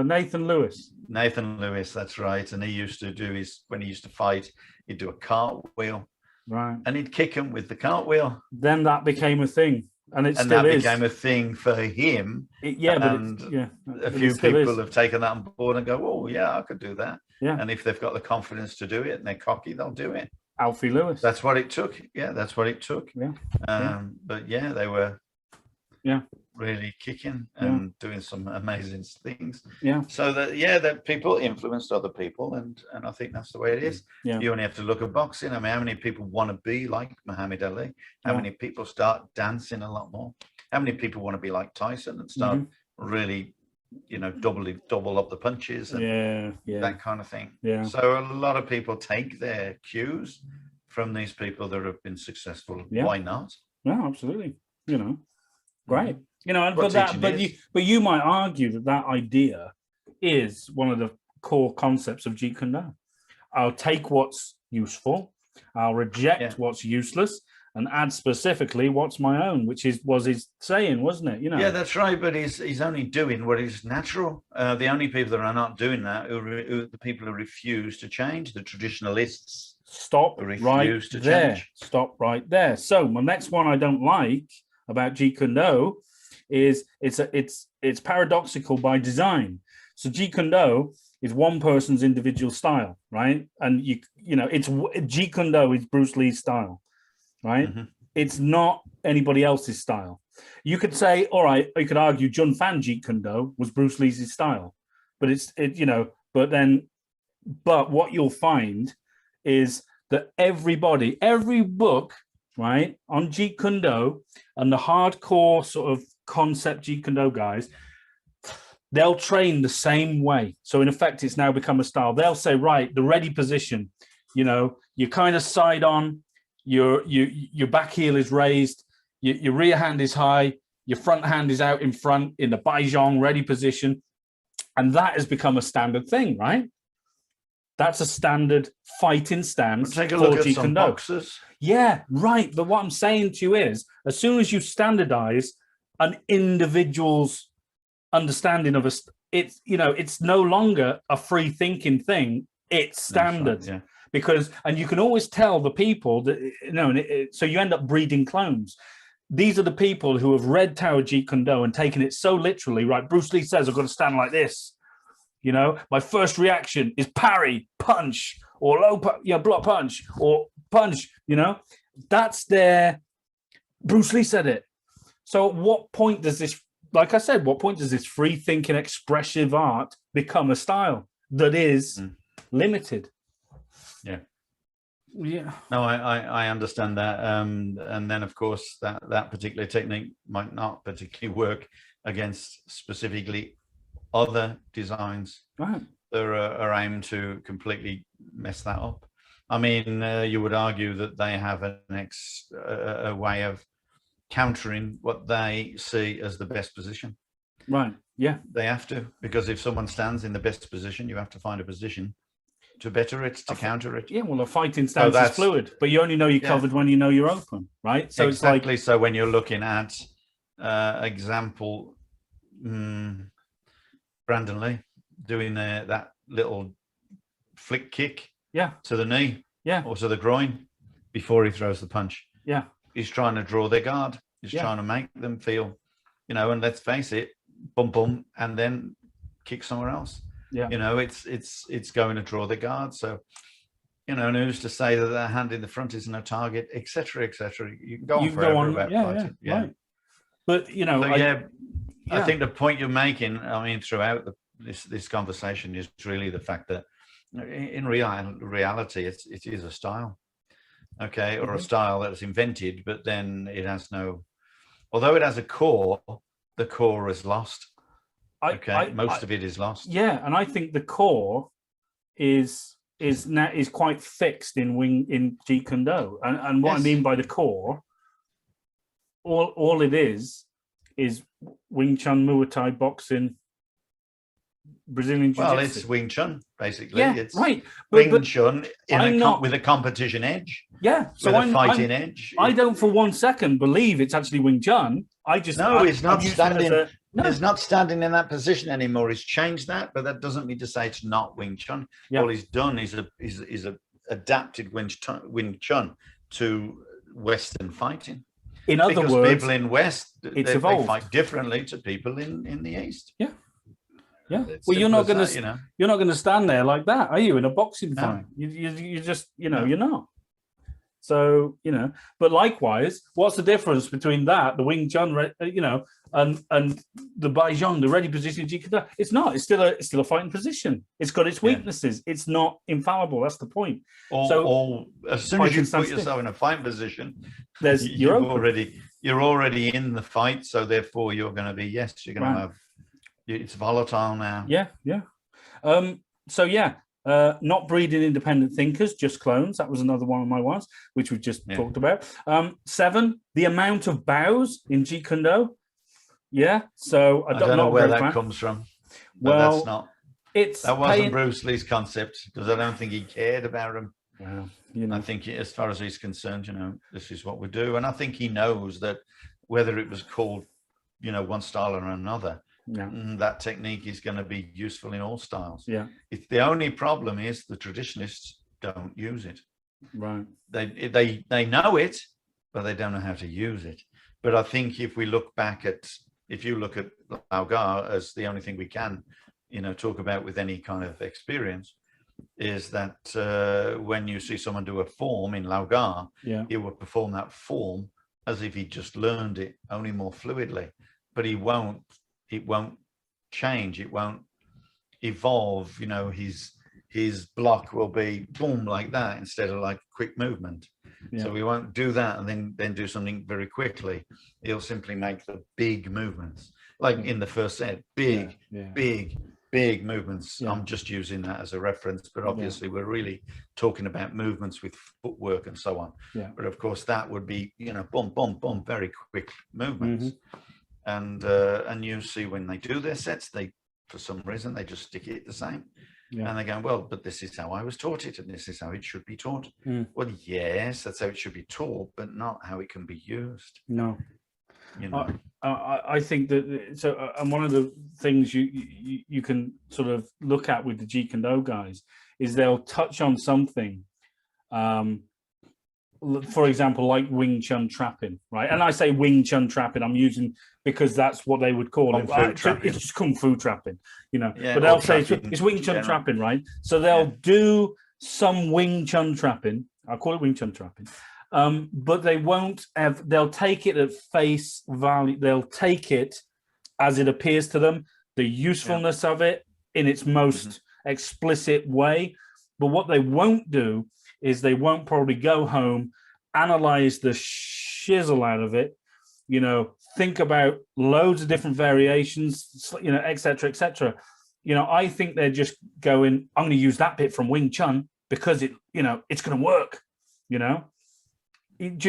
Nathan Lewis. Nathan Lewis, that's right. And he used to do when he used to fight, he'd do a cartwheel. Right. And he'd kick him with the cartwheel. Then that became a thing. And that became a thing for him. A few people have taken that on board and go, oh, yeah, I could do that. Yeah. And if they've got the confidence to do it and they're cocky, they'll do it. Alfie Lewis. That's what it took. Yeah, that's what it took. Yeah. But yeah, they were really kicking and doing some amazing things. Yeah. So that people influenced other people, and I think that's the way it is. Yeah. You only have to look at boxing. I mean, how many people want to be like Muhammad Ali? How many people start dancing a lot more? How many people want to be like Tyson and start really, double up the punches and that kind of thing? Yeah. So a lot of people take their cues from these people that have been successful. Yeah. Why not? Yeah, absolutely. Great. But you might argue that idea is one of the core concepts of Jeet Kune Do. I'll take what's useful, I'll reject what's useless, and add specifically what's my own, which was his saying, wasn't it? Yeah, that's right. But he's only doing what is natural. The only people that are not doing that are the people who refuse to change, the traditionalists. Stop right there. Stop right there. So my next one I don't like about Jeet Kune Do is it's paradoxical by design. So Jeet Kune Do is one person's individual style, right? And it's Jeet Kune Do is Bruce Lee's style, right? Mm-hmm. It's not anybody else's style. You could say, all right, you could argue Jun Fan Jeet Kune Do was Bruce Lee's style, but but what you'll find is that every book, right, on Jeet Kune Do and the hardcore sort of concept Jeet Kune Do guys, they'll train the same way. So in effect, it's now become a style. They'll say, right, the ready position, you kind of side on, your back heel is raised, your rear hand is high, your front hand is out in front in the Baizhong ready position. And that has become a standard thing, right? That's a standard fighting stance. Take a look at some boxers. Yeah, right. But what I'm saying to you is, as soon as you standardize an individual's understanding of it's no longer a free thinking thing. It's standard. Right, because you can always tell the people that so you end up breeding clones. These are the people who have read Tao Jeet Kune Do and taken it so literally. Right, Bruce Lee says I've got to stand like this. My first reaction is parry, punch, or block punch, or punch. That's their. Bruce Lee said it. So, at what point does this? Like I said, what point does this free thinking, expressive art become a style that is limited? Yeah. Yeah. No, I understand that. And then, of course, that particular technique might not particularly work against specifically other designs that are aimed to completely mess that up. I mean, you would argue that they have a way of countering what they see as the best position. Right. Yeah. They have to, because if someone stands in the best position, you have to find a position to better it, to counter it. Yeah, well, a fighting stance is fluid, but you only know you're covered when you know you're open, right? So exactly. So when you're looking at example, Brandon Lee doing that little flick kick to the knee or to the groin before he throws the punch. Yeah. He's trying to draw their guard. He's trying to make them feel, and let's face it, bum, and then kick somewhere else. Yeah. It's going to draw the guard. So, and who's to say that their hand in the front isn't a target, etc., etc. You can go on forever about fighting. Yeah. Right. But I think the point you're making, I mean, throughout this conversation is really the fact that in reality, it is a style. okay, or a style that was invented, but then it has no, although it has a core, the core is lost. Most of it is lost. Yeah, and I think the core is quite fixed in Jeet Kune Do, and what I mean by the core, all it is Wing Chun, Muay Thai, boxing, Brazilian Jiu-Jitsu. Well, it's Wing Chun basically. Yeah, it's right. Wing Chun with a competition edge. Yeah, so with a fighting edge. I don't for one second believe it's actually Wing Chun. It's not standing. It's not standing in that position anymore. He's changed that, but that doesn't mean to say it's not Wing Chun. Yeah. All he's done is adapted Wing Chun to Western fighting. In other words, people in West they fight differently to people in the East. Yeah. Yeah. Well, you're not going to stand there like that, are you? In a boxing fight, you just you're not. So but likewise, what's the difference between that, the Wing Chun, and the Baizhong, the ready position? It's not. It's still a fighting position. It's got its weaknesses. It's not infallible. That's the point. Or as soon as you put yourself in a fighting position, you're already in the fight. So therefore, you're going to be you're going to have. It's volatile now. Yeah. Not breeding independent thinkers, just clones. That was another one of my ones, which we've just talked about. 7, the amount of bows in Jeet Kune Do. Yeah, so I don't know where that comes from. Well, that's not. That wasn't Bruce Lee's concept, because I don't think he cared about him. Well, I think as far as he's concerned, this is what we do, and I think he knows that whether it was called, one style or another. Yeah. That technique is going to be useful in all styles. Yeah. The only problem is the traditionalists don't use it. Right. They know it, but they don't know how to use it. But I think if you look at Lao Ga as the only thing we can, talk about with any kind of experience, is that when you see someone do a form in Lao Ga, he will perform that form as if he just learned it, only more fluidly. But it won't change, it won't evolve. His block will be boom like that instead of like quick movement. So we won't do that and then do something very quickly. He'll simply make the big movements, like in the first set, big movements. I'm just using that as a reference, but obviously we're really talking about movements with footwork and so on. But of course that would be boom boom boom, very quick movements. And you see when they do their sets, for some reason they just stick it the same, and they go, well, but this is how I was taught it, and this is how it should be taught. Well, yes, that's how it should be taught, but not how it can be used. No, I think that so. And one of the things you can sort of look at with the Jeet Kune Do guys is they'll touch on something. For example, like Wing Chun trapping, right? And I say Wing Chun trapping, I'm using because that's what they would call it. It's just Kung Fu trapping, but they'll say it's Wing Chun trapping, right? So they'll do some Wing Chun trapping. I'll call it Wing Chun trapping. But they won't have, they'll take it at face value. They'll take it as it appears to them, the usefulness of it in its most explicit way. But what they won't do is they won't probably go home, analyze the shizzle out of it, think about loads of different variations, et cetera, et cetera. I think they're just going, I'm going to use that bit from Wing Chun because it's going to work, Do you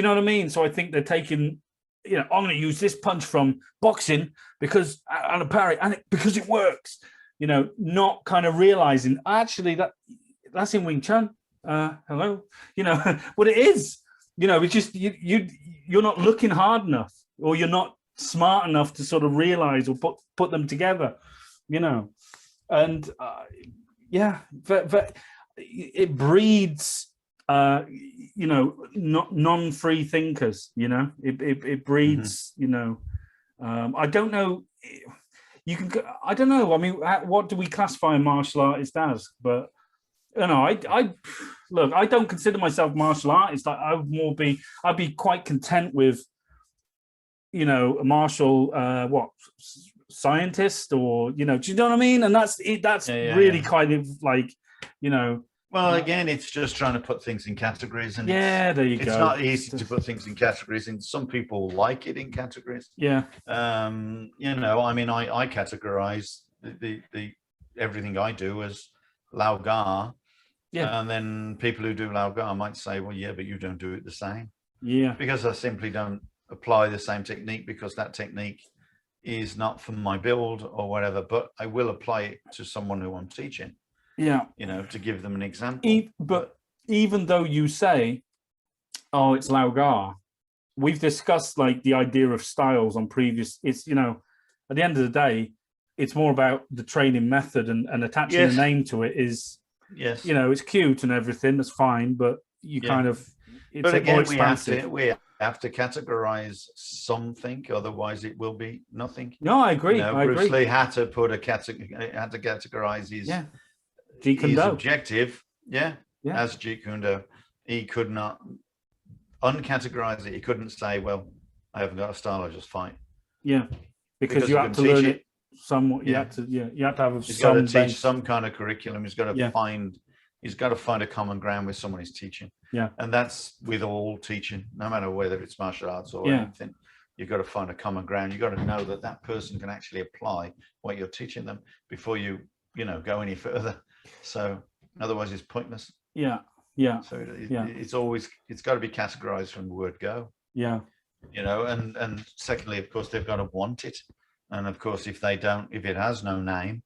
know what I mean? So I think they're taking, I'm going to use this punch from boxing because, and a parry, because it works, not kind of realizing actually that's in Wing Chun. Hello, what it is, it's just you're not looking hard enough, or you're not smart enough to sort of realize or put them together, and it breeds non-free thinkers, it breeds I don't know, I don't know, I mean, what do we classify a martial artist as? But I look, I don't consider myself a martial artist. I'd be quite content with, a martial scientist, or do you know what I mean? And that's really kind of like, Well, again, it's just trying to put things in categories, and yeah, there you go. It's not easy to put things in categories, and some people like it in categories. Yeah. You know, I mean, I categorize the everything I do as Lao Ga. Yeah. And then people who do Lao Ga might say, well, yeah, but you don't do it the same. Yeah. Because I simply don't apply the same technique, because that technique is not for my build or whatever, but I will apply it to someone who I'm teaching. Yeah. You know, to give them an example. But even though you say, oh, it's Lao Ga, we've discussed like the idea of styles on previous, it's, you know, at the end of the day, it's more about the training method, and attaching a name to it is, you know, it's cute and everything, that's fine, but you kind of, it's but again, more expansive. we have to categorize something, otherwise it will be nothing. No, I agree. You know, Bruce Lee had to put had to categorize his Jeet Kune his Do. objective, as Jeet Kune Do. He could not uncategorize it. He couldn't say, well, I haven't got a style, I just fight. Yeah, because you have to learn it somewhat. You have to, you have to have he's some got to teach base. some kind of curriculum. He's got to find a common ground with someone he's teaching. Yeah, and that's with all teaching, no matter whether it's martial arts or anything. You've got to find a common ground. You've got to know that that person can actually apply what you're teaching them before you know, go any further. So otherwise it's pointless. Yeah. So it's got to be categorized from the word go. Yeah. You know, and secondly, of course, they've got to want it. And of course, if it has no name,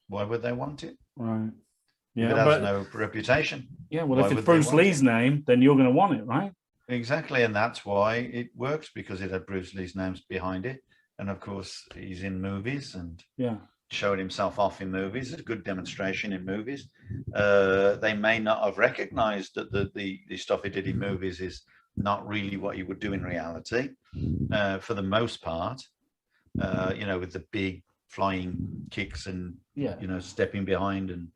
why would they want it? Right. Yeah. If it has no reputation. Yeah. Well, if it's Bruce Lee's name, then you're going to want it, right? Exactly. And that's why it works, because it had Bruce Lee's names behind it. And of course, he's in movies and showing himself off in movies. It's a good demonstration in movies. They may not have recognized that the stuff he did in movies is not really what you would do in reality, for the most part. You know, with the big flying kicks and you know, stepping behind and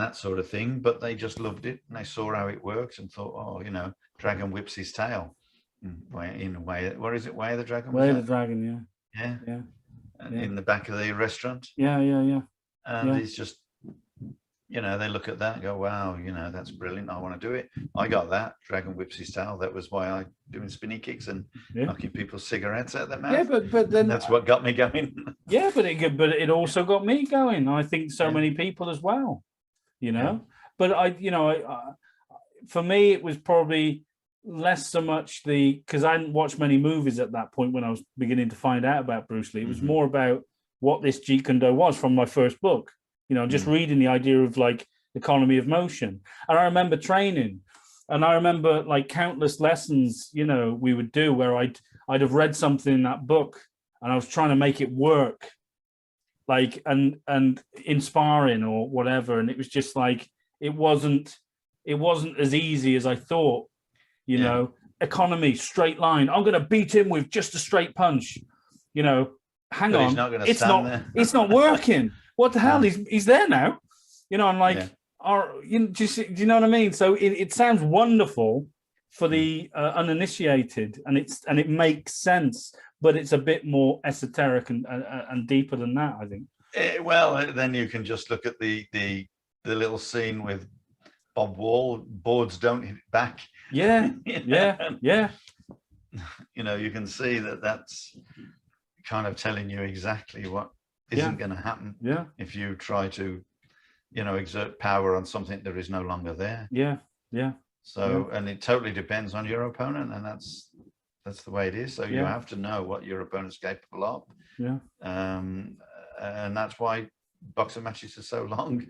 that sort of thing. But they just loved it, and they saw how it worked and thought, oh, you know, dragon whips his tail. In a way, what is it? Way of the Dragon? Way of the Dragon, yeah. In the back of the restaurant. Yeah. And he's just, you know, they look at that and go, wow, you know, that's brilliant. I want to do it. I got that. Dragon whips his tail. That was why I doing spinny kicks and knocking people's cigarettes out their mouth. Yeah, but then that's what got me going. Yeah, but it also got me going. I think so many people as well, you know. But for me, it was probably less so much because I hadn't watched many movies at that point when I was beginning to find out about Bruce Lee. It was more about what this Jeet Kune Do was from my first book. You know, just reading the idea of like economy of motion. And I remember training, and I remember like countless lessons, you know, we would do where I'd have read something in that book and I was trying to make it work, like, and in sparring or whatever. And it was just like, it wasn't as easy as I thought, you know, economy, straight line. I'm going to beat him with just a straight punch, you know, hang on. It's not working. What the hell? He's there now, you know. I'm like, do you know what I mean? So it sounds wonderful for the uninitiated, and it makes sense, but it's a bit more esoteric and deeper than that, I think. Well, then you can just look at the little scene with Bob Wall. Boards don't hit back. Yeah. You know, you can see that's kind of telling you exactly what isn't going to happen if you try to, you know, exert power on something that is no longer there. So and it totally depends on your opponent, and that's the way it is. So you have to know what your opponent's capable of. And that's why boxing matches are so long.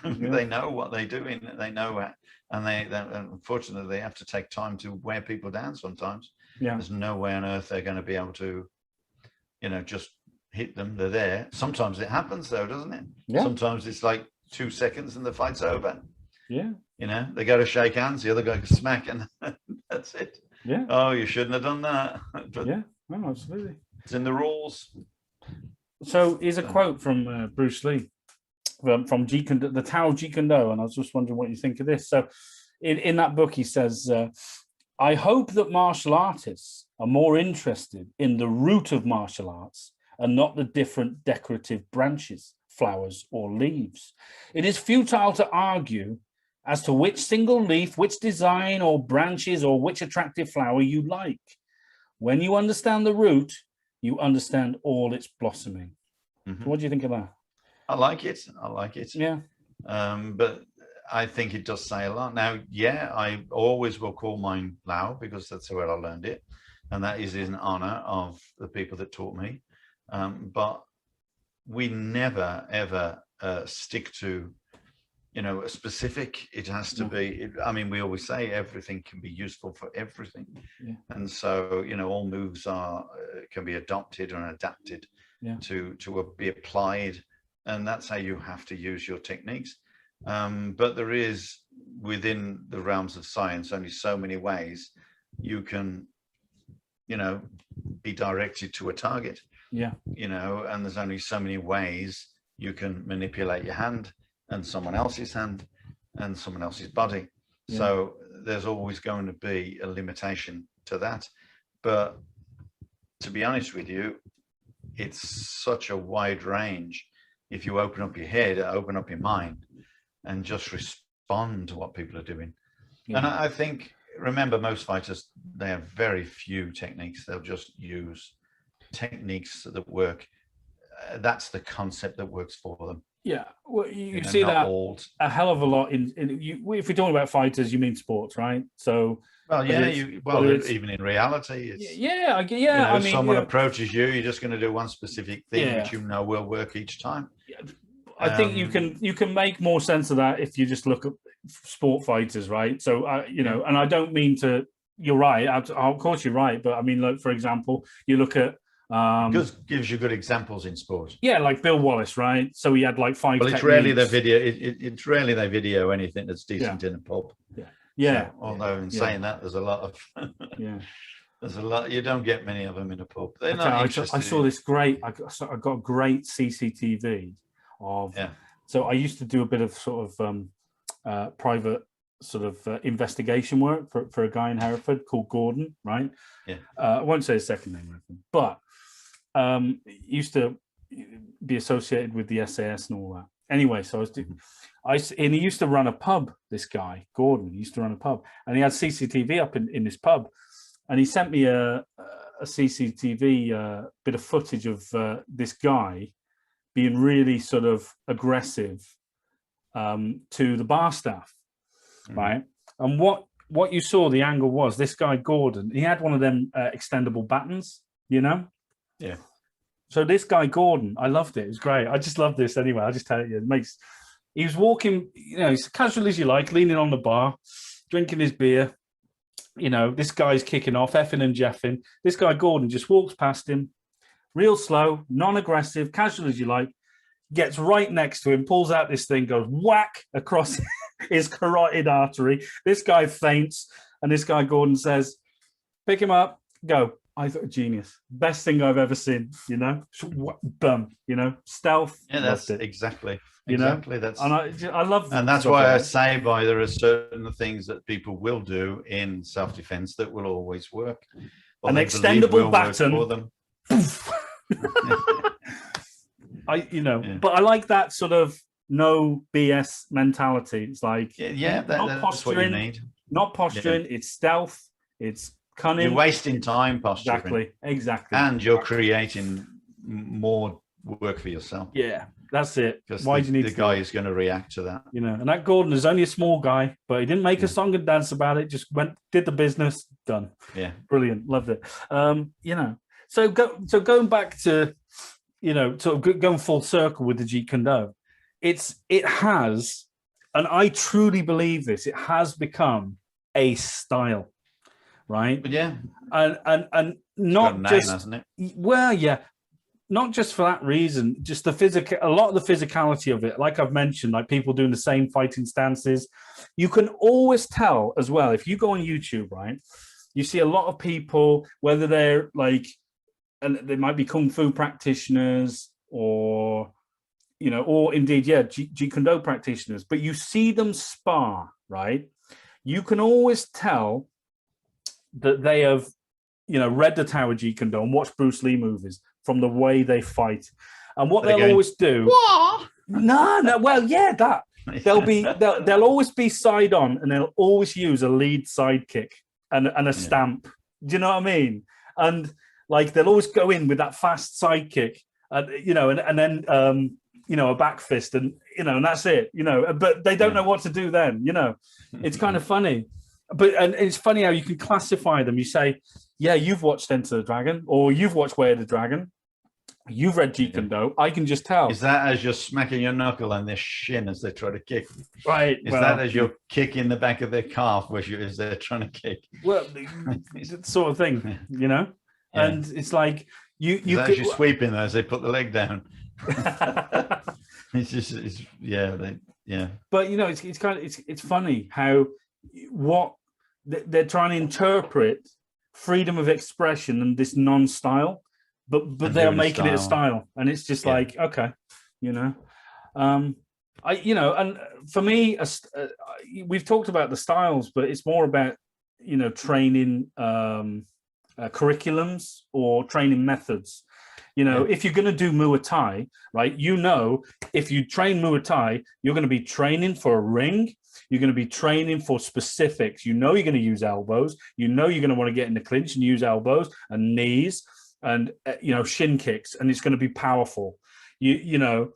They know what they're doing. They know, and they unfortunately they have to take time to wear people down sometimes. There's no way on earth they're going to be able to, you know, just hit them. They're there. Sometimes it happens though, doesn't it? Sometimes it's like 2 seconds and the fight's over. You know, they go to shake hands, the other guy can smack, and that's it. Oh, you shouldn't have done that. But no, absolutely, it's in the rules. So here's a quote from Bruce Lee from Jeet Kune Do, the Tao of Jeet Kune Do, and I was just wondering what you think of this. So in that book he says, I hope that martial artists are more interested in the root of martial arts and not the different decorative branches, flowers or leaves. It is futile to argue as to which single leaf, which design or branches or which attractive flower you like. When you understand the root, you understand all its blossoming. Mhm. What do you think of that? I like it. I like it. Yeah. But I think it does say a lot. Now, yeah, I always will call mine Lao because that's where I learned it. And that is in honor of the people that taught me. But we never, ever stick to, a specific. It has to be, I mean, we always say everything can be useful for everything. Yeah. And so, all moves can be adopted and adapted to be applied. And that's how you have to use your techniques. But there is, within the realms of science, only so many ways you can, be directed to a target. Yeah. And there's only so many ways you can manipulate your hand and someone else's hand and someone else's body. Yeah. So there's always going to be a limitation to that. But to be honest with you, it's such a wide range. If you open up your head, open up your mind, and just respond to what people are doing. Yeah. And I think, remember, most fighters, they have very few techniques. They'll just use techniques that work. That's the concept that works for them. Yeah, well, you see that a hell of a lot if you're talking about fighters, you mean sports, right? So, well, yeah, even in reality, it's, if someone approaches you, you're just going to do one specific thing, which will work each time. I think you can make more sense of that if you just look at sport fighters, right? So, and I don't mean to. You're right. Of course, you're right. But I mean, like, for example, you look at. Gives you good examples in sport. Yeah, like Bill Wallace, right? So he had like 5. Well, it's rarely they video. It's rarely they video anything that's decent in a pub. Yeah. So, although in saying that, there's a lot of. There's a lot. You don't get many of them in a pub. They're not interested. I saw this great. I got a great CCTV of. Yeah. So I used to do a bit of sort of private sort of investigation work for a guy in Hereford called Gordon, right? Yeah. I won't say his second name, but. Used to be associated with the SAS and all that. Anyway, so and he used to run a pub. This guy Gordon used to run a pub, and he had CCTV up in his pub, and he sent me a CCTV bit of footage of this guy being really sort of aggressive to the bar staff, right? And what you saw, the angle was this guy Gordon. He had one of them extendable batons, Yeah. So this guy Gordon, I loved it. It was great. I just love this anyway. I just tell you, he was walking, as casual as you like, leaning on the bar, drinking his beer. This guy's kicking off, effing and jeffing. This guy Gordon just walks past him, real slow, non-aggressive, casual as you like, gets right next to him, pulls out this thing, goes whack across his carotid artery. This guy faints, and this guy Gordon says, pick him up, go. I thought, genius, best thing I've ever seen. Boom, stealth. Yeah, that's exactly. That's, and I love that. And that's why I say, there are certain things that people will do in self-defense that will always work. An extendable baton. For them. But I like that sort of no BS mentality. It's like, that's what you need. Not posturing. It's stealth. It's cunning. You're wasting time posturing. Exactly. And you're creating more work for yourself. Yeah, that's it. Because why do you need the guy is going to react to that? And that Gordon is only a small guy, but he didn't make a song and dance about it. Just did the business, done. Yeah, brilliant, loved it. So going back to, sort of going full circle with the Jeet Kune, it has, and I truly believe this, it has become a style. Right. But yeah. And not name, just, hasn't it? Well, yeah, not just for that reason, just a lot of the physicality of it. Like I've mentioned, like people doing the same fighting stances. You can always tell as well, if you go on YouTube, right, you see a lot of people, whether they're like, and they might be Kung Fu practitioners or, or indeed, Jeet Kune Do practitioners, but you see them spar, right? You can always tell that they have, read the Tower Jeet Kune Do and watched Bruce Lee movies from the way they fight. And what they'll always do... What? No, well, yeah, that. they'll always be side on, and they'll always use a lead sidekick and a stamp. Do you know what I mean? And like they'll always go in with that fast sidekick, and then a back fist, and and that's it. But they don't know what to do then. It's kind of funny. And it's funny how you can classify them. You say, yeah, you've watched Enter the Dragon, or you've watched Way of the Dragon. You've read JEET KUNE. I can just tell. Is that as you're smacking your knuckle on their shin as they try to kick? Right. Is that as you're kicking the back of their calf as they're trying to kick? Well, sort of thing, Yeah. And it's like you as you're sweeping as they put the leg down. It's But it's kind of it's funny how what they're trying to interpret freedom of expression and this non-style. But they're making it a style, and it's just like, okay, and for me, we've talked about the styles, but it's more about training curriculums or training methods. If you're going to do Muay Thai, right? If you train Muay Thai, you're going to be training for a ring. You're going to be training for specifics. You're going to use elbows. You're going to want to get in the clinch and use elbows and knees. And shin kicks, and it's going to be powerful. You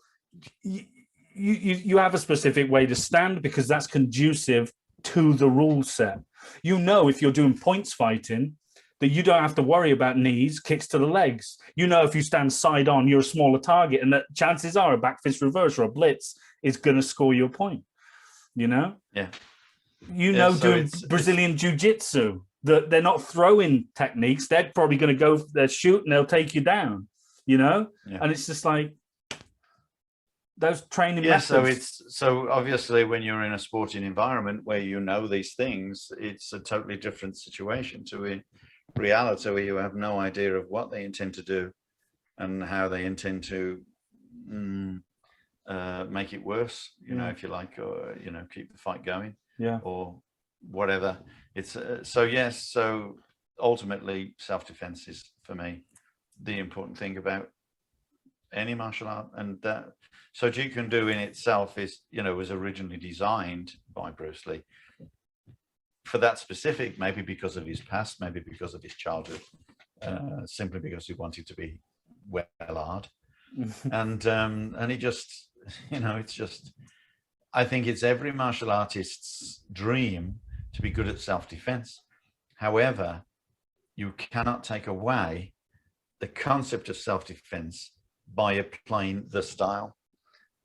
have a specific way to stand because that's conducive to the rule set. If you're doing points fighting, that you don't have to worry about knees, kicks to the legs. If you stand side on, you're a smaller target, and that chances are a back fist reverse or a blitz is going to score you a point. Yeah. Doing Brazilian jiu-jitsu. They're not throwing techniques. They're probably going to go, they'll shoot and they'll take you down, And it's just like those training methods. So obviously when you're in a sporting environment where these things, it's a totally different situation to a reality where you have no idea of what they intend to do and how they intend to make it worse, if you like, or, keep the fight going. Yeah. Or whatever. It's so ultimately self-defense is for me the important thing about any martial art, and that so JEET KUNE in itself is was originally designed by Bruce Lee for that specific, maybe because of his past, maybe because of his childhood, simply because he wanted to be well-armed. And he just it's just, I think it's every martial artist's dream to be good at self-defense. However, you cannot take away the concept of self-defense by applying the style.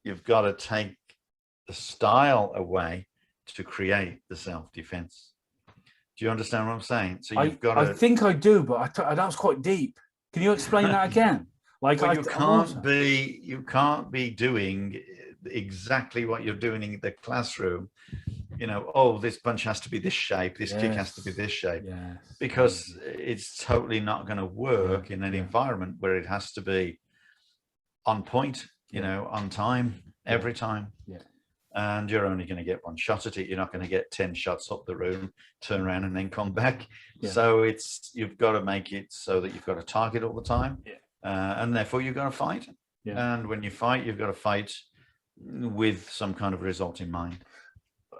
You've got to take the style away to create the self-defense. Do you understand what I'm saying? So you've got to... I think I do, but that was quite deep. Can you explain that again? You can't be doing exactly what you're doing in the classroom. This punch has to be this shape, this kick has to be this shape, because it's totally not going to work in an environment where it has to be on point, on time, every time. And you're only going to get one shot at it. You're not going to get 10 shots up the room, turn around and then come back. So you've got to make it so that you've got a target all the time, and therefore you've got to fight. And when you fight, you've got to fight with some kind of result in mind.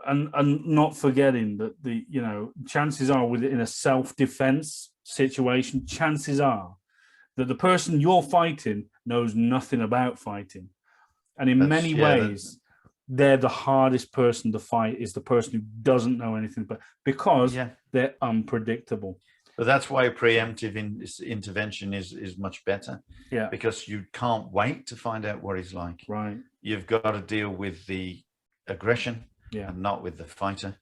And not forgetting that chances are within a self-defense situation, chances are that the person you're fighting knows nothing about fighting. And in many ways, they're the hardest person to fight, is the person who doesn't know anything, but because they're unpredictable. But that's why preemptive intervention is much better. Because you can't wait to find out what he's like. Right. You've got to deal with the aggression and not with the fighter.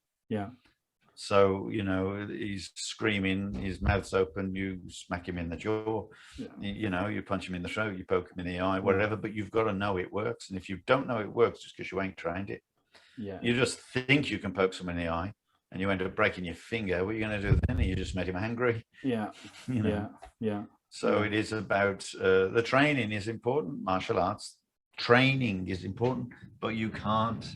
So, he's screaming, his mouth's open, you smack him in the jaw, you punch him in the throat, you poke him in the eye, whatever, but you've got to know it works. And if you don't know it works, just because you ain't trained it, you just think you can poke someone in the eye and you end up breaking your finger, what are you going to do then? You just made him angry. So it is about, the training is important, martial arts training is important, but you can't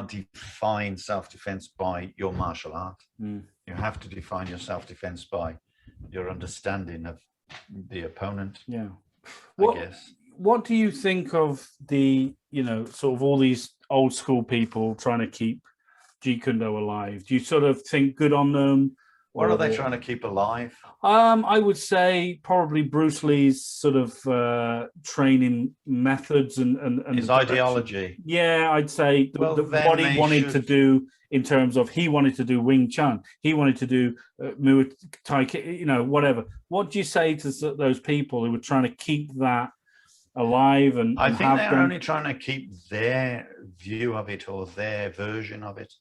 define self-defense by your martial art. You have to define your self-defense by your understanding of the opponent. I guess. What do you think of the, sort of all these old school people trying to keep Jeet Kune alive? Do you sort of think good on them? What are they trying to keep alive? I would say probably Bruce Lee's sort of training methods and His ideology. Yeah, I'd say Well, what he wanted to do in terms of he wanted to do Wing Chun, he wanted to do Muay Thai, you know, whatever. What do you say to those people who were trying to keep that alive? And I think they're only trying to keep their view of it or their version of it.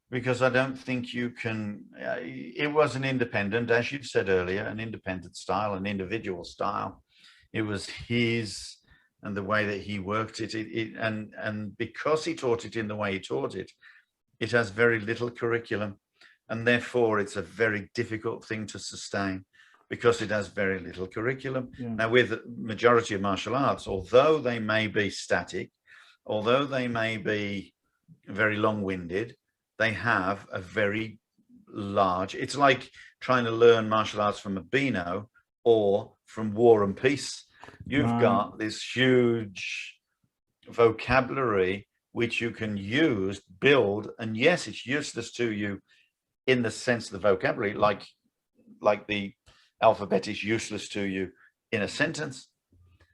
Because I don't think you can, it was an independent, as you said earlier, an independent style, an individual style. It was his and the way that he worked it. And because he taught it in the way he taught it, it has very little curriculum. And therefore, it's a very difficult thing to sustain because it has very little curriculum. Yeah. Now, with the majority of martial arts, although they may be static, although they may be very long-winded, they have a very large, it's like trying to learn martial arts from a Beano or from War and Peace. You've got this huge vocabulary which you can use, build, and yes, it's useless to you in the sense of the vocabulary, like the alphabet is useless to you in a sentence.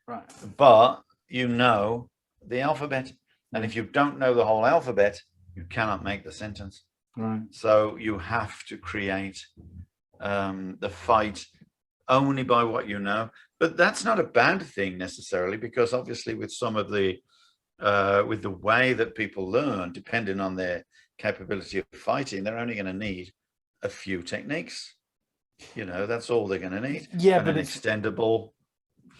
Right. But you know the alphabet. And if you don't know the whole alphabet, you cannot make the sentence. Right. So you have to create the fight only by what you know. But that's not a bad thing necessarily, because obviously with some of the with the way that people learn, depending on their capability of fighting, they're only going to need a few techniques. You know, that's all they're going to need. Yeah, and but an extendable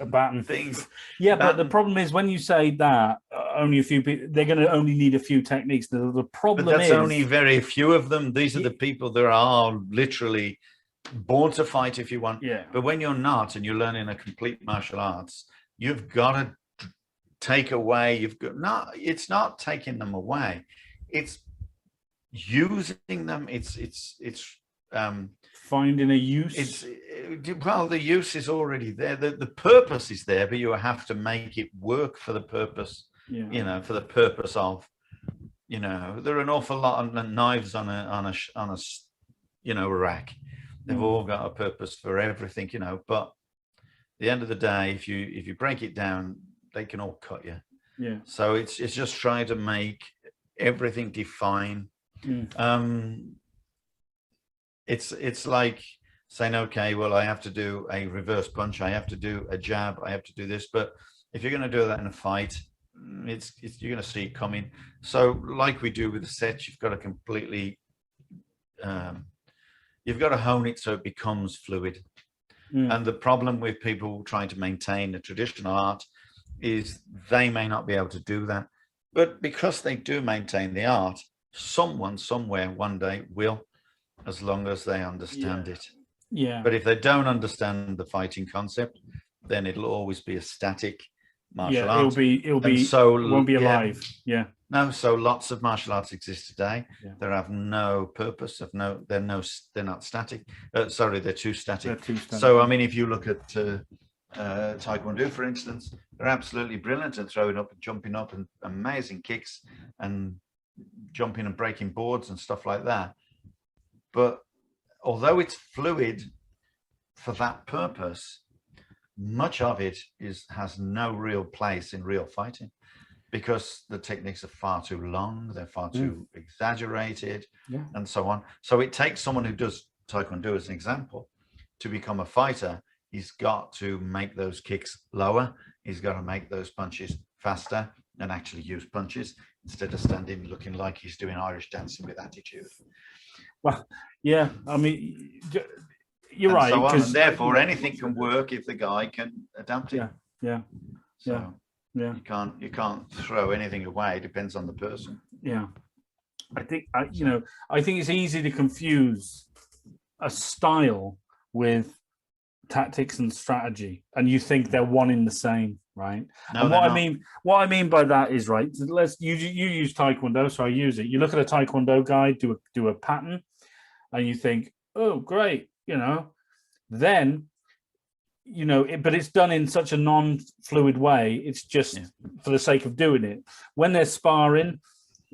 a baton thing. Yeah, but the problem is when you say that only a few people, they're going to only need a few techniques. The problem but that's is only very few of them. These are the people that are literally born to fight, if you want. Yeah. But when you're not, and you're learning a complete martial arts, you've got to take away. You've got not. It's not taking them away. It's using them. It's finding a use. It's well, the use is already there. The purpose is there, but you have to make it work for the purpose. Yeah. You know, for the purpose of, you know, there are an awful lot of knives on a you know, rack. They've all got a purpose for everything, you know. But at the end of the day, if you break it down, they can all cut you. Yeah. So it's just trying to make everything define. It's like saying, okay, well, I have to do a reverse punch, I have to do a jab, I have to do this. But if you're going to do that in a fight, you're going to see it coming. So like we do with the sets, you've got to completely you've got to hone it so it becomes fluid. And the problem with people trying to maintain a traditional art is they may not be able to do that. But because they do maintain the art, someone somewhere one day will, as long as they understand it. Yeah. But if they don't understand the fighting concept, then it'll always be a static martial art. It'll be so won't be alive. Yeah. No, so lots of martial arts exist today. Yeah. They have no purpose. They're not static. Sorry, they're too static. They're too static. So I mean, if you look at Taekwondo, for instance, they're absolutely brilliant at throwing up and jumping up and amazing kicks and jumping and breaking boards and stuff like that. But although it's fluid for that purpose, much of it has no real place in real fighting, because the techniques are far too long, they're far too exaggerated, and so on. So it takes someone who does Taekwondo as an example to become a fighter. He's got to make those kicks lower. He's got to make those punches faster and actually use punches instead of standing looking like he's doing Irish dancing with attitude. Well, yeah, I mean, you're and right. So on, and therefore, anything can work if the guy can adapt it. Yeah. You can't throw anything away. It depends on the person. Yeah, I think it's easy to confuse a style with tactics and strategy, and you think they're one in the same, right? No, and what I mean by that is, right, you use Taekwondo, so I use it. You look at a Taekwondo guy do a pattern, and you think, oh, great, then but it's done in such a non-fluid way. It's just for the sake of doing it. When they're sparring,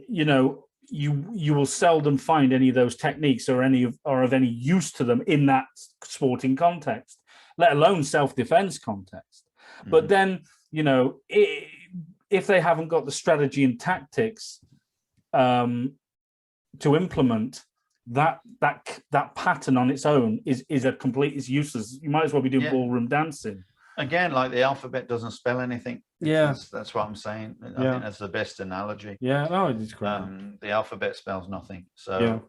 you know, you will seldom find any of those techniques or of any use to them in that sporting context, let alone self-defense context. But then, you know, if they haven't got the strategy and tactics to implement, that pattern on its own is it's useless. You might as well be doing ballroom dancing. Again, like the alphabet doesn't spell anything. Yeah, that's what I'm saying. I think that's the best analogy. Yeah, no, it's great. The alphabet spells nothing. So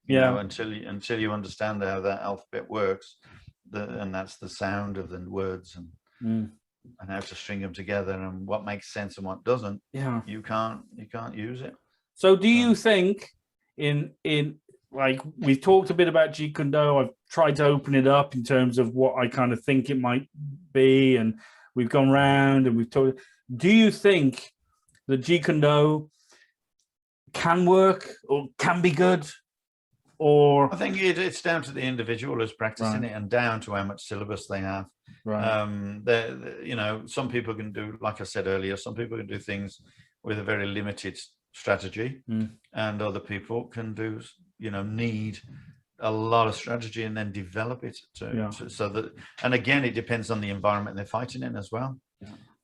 you know, until you understand how that alphabet works, and that's the sound of the words and how to string them together and what makes sense and what doesn't. Yeah, you can't use it. So, do you think in like we talked a bit about Jeet Kune Do? I've tried to open it up in terms of what I kind of think it might be, and we've gone round and we've talked. Do you think the Jeet Kune Do can work or can be good? Or I think it's down to the individual who's practicing it, and down to how much syllabus they have. Right. You know, some people can do, like I said earlier, some people can do things with a very limited strategy, and other people can do, you know, need a lot of strategy and then develop it so that, and again, it depends on the environment they're fighting in as well.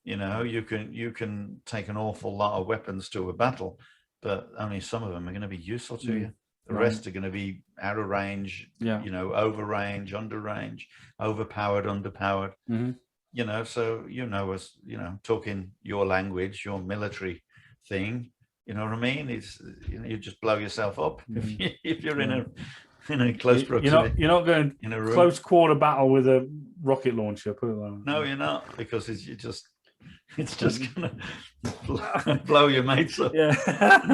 You know, you can take an awful lot of weapons to a battle, but only some of them are going to be useful to you. The rest are going to be out of range, you know, over range, under range, overpowered, underpowered. You know, so, you know, as you know, talking your language, your military thing, you know what I mean? It's, you know, you just blow yourself up if you're in a close proximity. You're not going in a close quarter battle with a rocket launcher. Put it that way. No, you're not, because it's just gonna blow your mates up.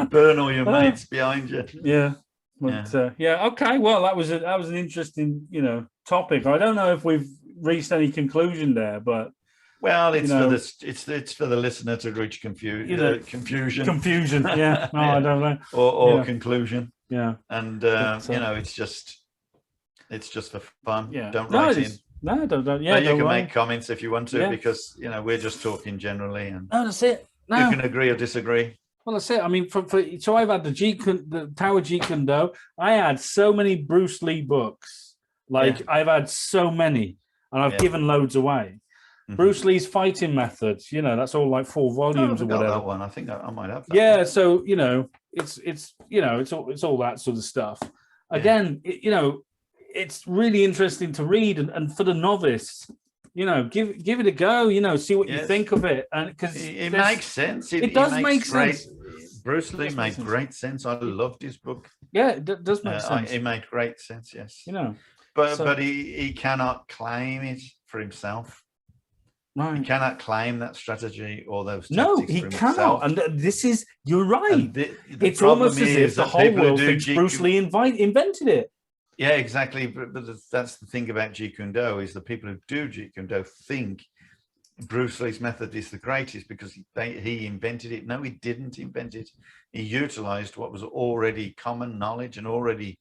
Burn all your mates behind you. But, okay. Well, that was an interesting, you know, topic. I don't know if we've reached any conclusion there, but it's for the listener to reach confusion. Yeah, no, I don't know. Or conclusion. Yeah, and you know, it's just for fun. Yeah, don't write in. No, don't. Yeah, you can make comments if you want to, because you know we're just talking generally, and that's it. No. You can agree or disagree. Well, that's it. I mean, so I've had the Tower Jeet Kune Do. I had so many Bruce Lee books. I've had so many, and I've given loads away. Bruce Lee's fighting methods, you know, that's all like 4 volumes or whatever. That one, I think I might have that. Yeah, one. So you know, it's you know, it's all that sort of stuff. Again, you know, it's really interesting to read, and for the novice, you know, give it a go. You know, see what you think of it, and because it makes sense. It does make sense. Bruce Lee made great sense. I loved his book. Yeah, it does make sense. It made great sense. Yes, you know, but he cannot claim it for himself. Right. He cannot claim that strategy or those tactics. No, he cannot. And this is, you're right. It's almost as if the whole world thinks Bruce Lee invented it. Yeah, exactly. But that's the thing about Jeet Kune Do, is the people who do Jeet Kune Do think Bruce Lee's method is the greatest because he invented it. No, he didn't invent it. He utilized what was already common knowledge and already,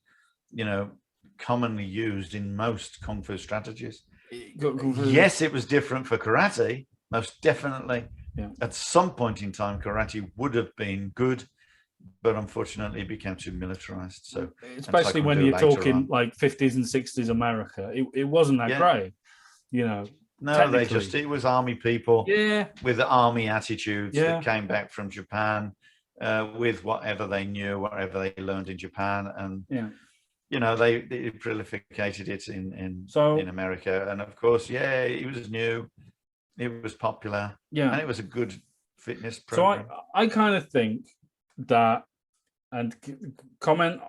you know, commonly used in most Kung Fu strategies. Yes, it was different for karate, most definitely. Yeah. At some point in time, karate would have been good, but unfortunately it became too militarized. So especially when you're talking like 50s and 60s America, it wasn't that great, you know. No, it was army people with army attitudes that came back from Japan with whatever they knew, whatever they learned in Japan, and you know, they prolificated it in America. And of course, it was new, it was popular, and it was a good fitness program. So I kind of think that, and comment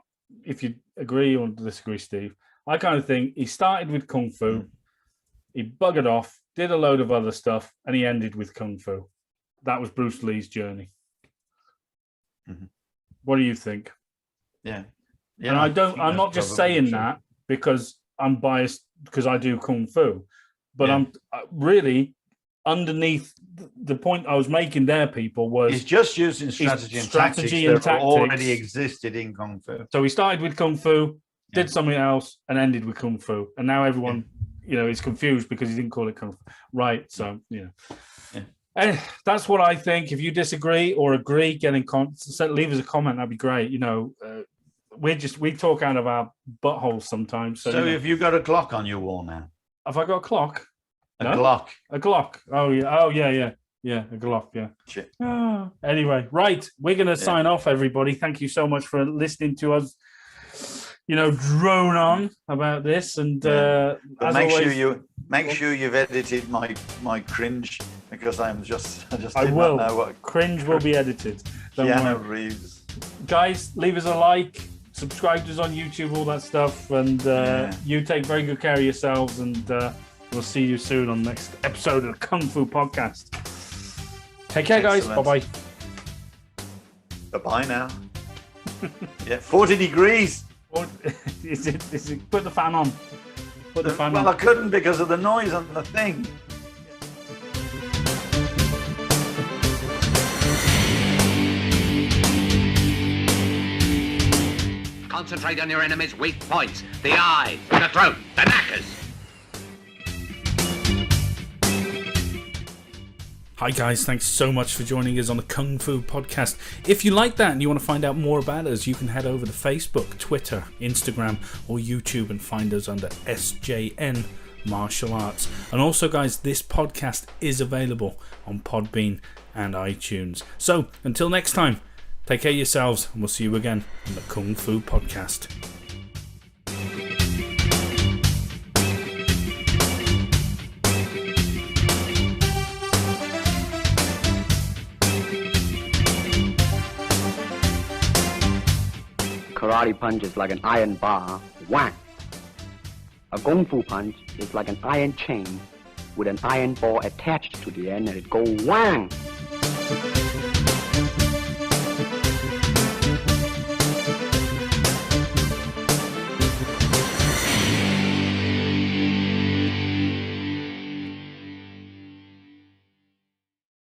if you agree or disagree, Steve, I kind of think he started with Kung Fu, he buggered off, did a load of other stuff, and he ended with Kung Fu. That was Bruce Lee's journey. What do you think? Yeah. And I'm not just saying that because I'm biased because I do Kung Fu, but I'm really underneath the point I was making there, people, was he's just using strategy and tactics that already existed in Kung Fu. So he started with Kung Fu, did something else, and ended with Kung Fu. And now everyone, you know, is confused because he didn't call it Kung Fu. Right. So, That's what I think. If you disagree or agree, leave us a comment. That'd be great. You know, we talk out of our buttholes sometimes. So have you got a clock on your wall now? Have I got a clock? A Glock. A Glock. Oh yeah. Yeah, a Glock. Yeah. Shit. Oh. Anyway, right. We're gonna sign off, everybody. Thank you so much for listening to us. You know, drone on about this, and but as make always, sure you've edited my cringe, because I just I did will. not know what Cringe will be edited. Don't Keanu worry. Reeves. Guys, leave us a like, subscribe to us on YouTube, all that stuff, and you take very good care of yourselves, and we'll see you soon on the next episode of the Kung Fu Podcast. Take care, guys. Bye-bye. Bye-bye now. 40 degrees. Is it? Put the fan on. Put the fan on. Well, I couldn't because of the noise on the thing. Concentrate on your enemy's weak points. The eyes, the throat, the knackers. Hi guys, thanks so much for joining us on the Kung Fu Podcast. If you like that and you want to find out more about us, you can head over to Facebook, Twitter, Instagram or YouTube and find us under SJN Martial Arts. And also guys, this podcast is available on Podbean and iTunes. So until next time, take care of yourselves and we'll see you again on the Kung Fu Podcast. Karate punch is like an iron bar, whack. A Kung Fu punch is like an iron chain with an iron ball attached to the end and it go whang.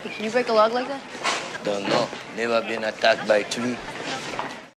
Can you break a log like that? Don't know. Never been attacked by tree.